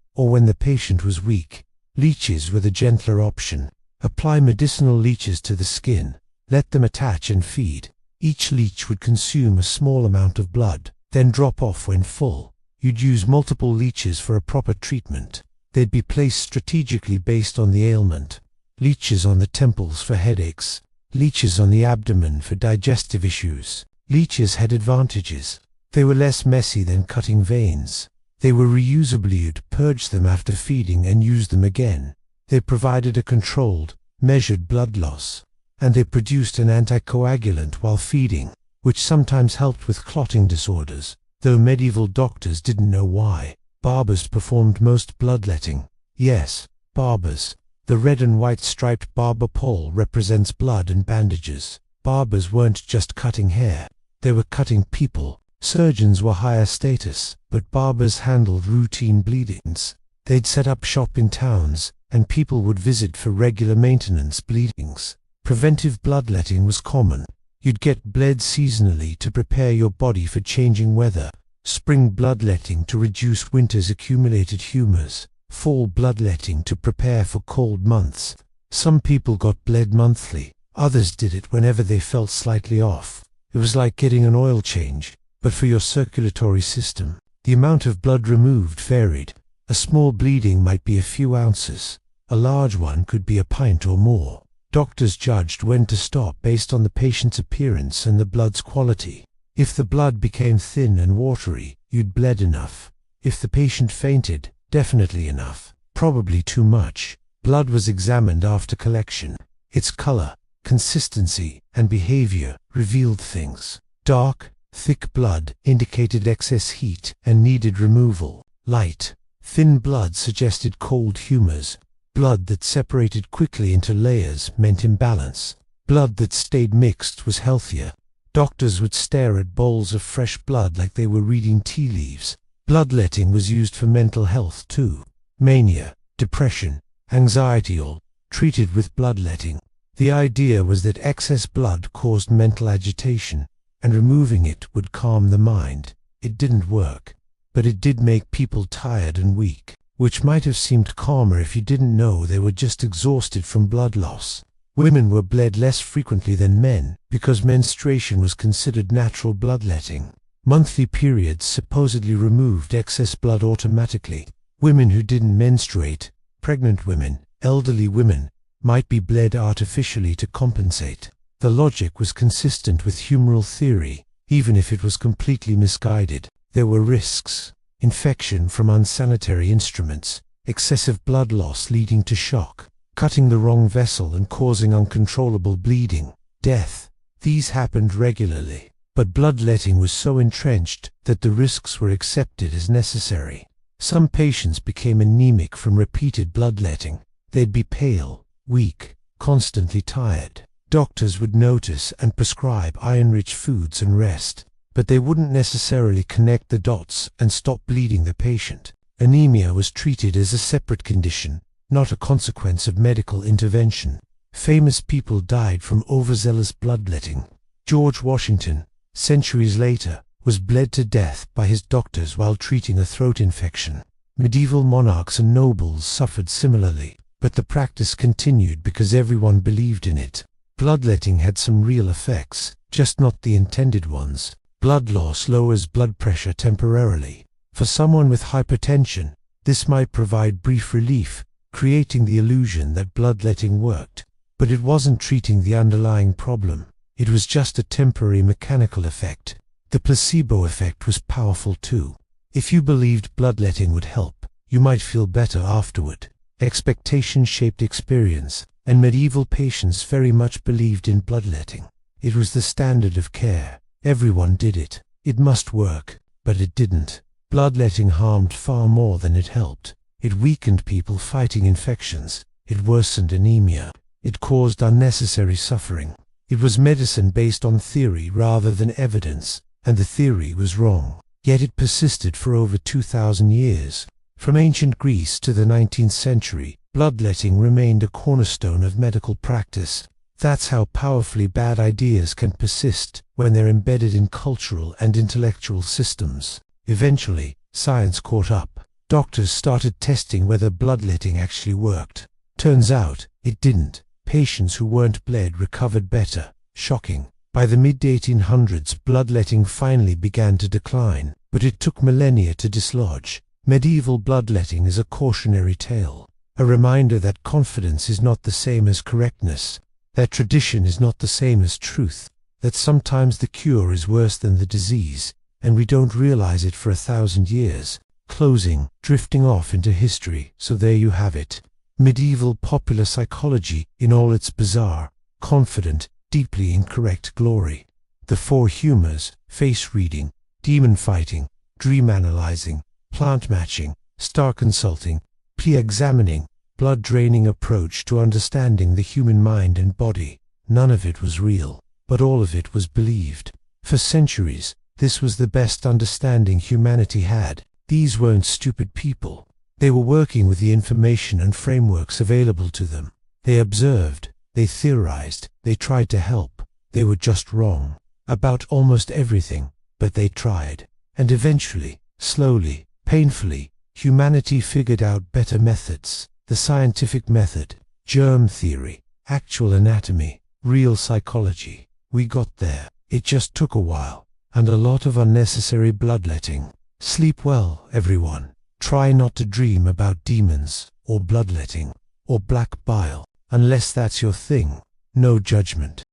or when the patient was weak. Leeches were the gentler option. Apply medicinal leeches to the skin. Let them attach and feed. Each leech would consume a small amount of blood, then drop off when full. You'd use multiple leeches for a proper treatment. They'd be placed strategically based on the ailment. Leeches on the temples for headaches. Leeches on the abdomen for digestive issues. Leeches had advantages. They were less messy than cutting veins. They were reusable. You'd purge them after feeding and use them again. They provided a controlled, measured blood loss. And they produced an anticoagulant while feeding, which sometimes helped with clotting disorders, though medieval doctors didn't know why. Barbers performed most bloodletting. Yes, barbers. The red and white striped barber pole represents blood and bandages. Barbers weren't just cutting hair. They were cutting people. Surgeons were higher status, but barbers handled routine bleedings. They'd set up shop in towns, and people would visit for regular maintenance bleedings. Preventive bloodletting was common. You'd get bled seasonally to prepare your body for changing weather. Spring bloodletting to reduce winter's accumulated humors. Fall bloodletting to prepare for cold months. Some people got bled monthly. Others did it whenever they felt slightly off. It was like getting an oil change, but for your circulatory system. The amount of blood removed varied. A small bleeding might be a few ounces. A large one could be a pint or more. Doctors judged when to stop based on the patient's appearance and the blood's quality. If the blood became thin and watery, you'd bled enough. If the patient fainted, definitely enough. Probably too much. Blood was examined after collection. Its color, consistency, and behavior revealed things. Dark, thick blood indicated excess heat and needed removal. Light, thin blood suggested cold humors. Blood that separated quickly into layers meant imbalance. Blood that stayed mixed was healthier. Doctors would stare at bowls of fresh blood like they were reading tea leaves. Bloodletting was used for mental health too. Mania, depression, anxiety, all treated with bloodletting. The idea was that excess blood caused mental agitation, and removing it would calm the mind. It didn't work, but it did make people tired and weak, which might have seemed calmer if you didn't know they were just exhausted from blood loss. Women were bled less frequently than men because menstruation was considered natural bloodletting. Monthly periods supposedly removed excess blood automatically. Women who didn't menstruate, pregnant women, elderly women, might be bled artificially to compensate. The logic was consistent with humoral theory, even if it was completely misguided. There were risks: infection from unsanitary instruments, excessive blood loss leading to shock, cutting the wrong vessel and causing uncontrollable bleeding, death. These happened regularly, but bloodletting was so entrenched that the risks were accepted as necessary. Some patients became anemic from repeated bloodletting. They'd be pale, weak, constantly tired. Doctors would notice and prescribe iron-rich foods and rest, but they wouldn't necessarily connect the dots and stop bleeding the patient. Anemia was treated as a separate condition, not a consequence of medical intervention. Famous people died from overzealous bloodletting. George Washington, centuries later, was bled to death by his doctors while treating a throat infection. Medieval monarchs and nobles suffered similarly, but the practice continued because everyone believed in it. Bloodletting had some real effects, just not the intended ones. Blood loss lowers blood pressure temporarily. For someone with hypertension, this might provide brief relief, creating the illusion that bloodletting worked. But it wasn't treating the underlying problem. It was just a temporary mechanical effect. The placebo effect was powerful too. If you believed bloodletting would help, you might feel better afterward. Expectation shaped experience, and medieval patients very much believed in bloodletting. It was the standard of care. Everyone did it. It must work, but it didn't. Bloodletting harmed far more than it helped. It weakened people fighting infections. It worsened anemia. It caused unnecessary suffering. It was medicine based on theory rather than evidence, and the theory was wrong. Yet it persisted for over 2,000 years. From ancient Greece to the 19th century, bloodletting remained a cornerstone of medical practice. That's how powerfully bad ideas can persist when they're embedded in cultural and intellectual systems. Eventually, science caught up. Doctors started testing whether bloodletting actually worked. Turns out, it didn't. Patients who weren't bled recovered better. Shocking. By the mid-1800s, bloodletting finally began to decline, but it took millennia to dislodge. Medieval bloodletting is a cautionary tale, a reminder that confidence is not the same as correctness, that tradition is not the same as truth, that sometimes the cure is worse than the disease, and we don't realize it for 1,000 years. Closing, drifting off into history, so there you have it. Medieval popular psychology in all its bizarre, confident, deeply incorrect glory. The four humors: face reading, demon fighting, dream analyzing, plant matching, star consulting, examining, blood draining approach to understanding the human mind and body. None of it was real, but all of it was believed. For centuries, this was the best understanding humanity had. These weren't stupid people. They were working with the information and frameworks available to them. They observed, they theorized, they tried to help. They were just wrong about almost everything, but they tried. And eventually, slowly, painfully, humanity figured out better methods. The scientific method, germ theory, actual anatomy, real psychology. We got there. It just took a while, and a lot of unnecessary bloodletting. Sleep well, everyone. Try not to dream about demons, or bloodletting, or black bile, unless that's your thing. No judgment.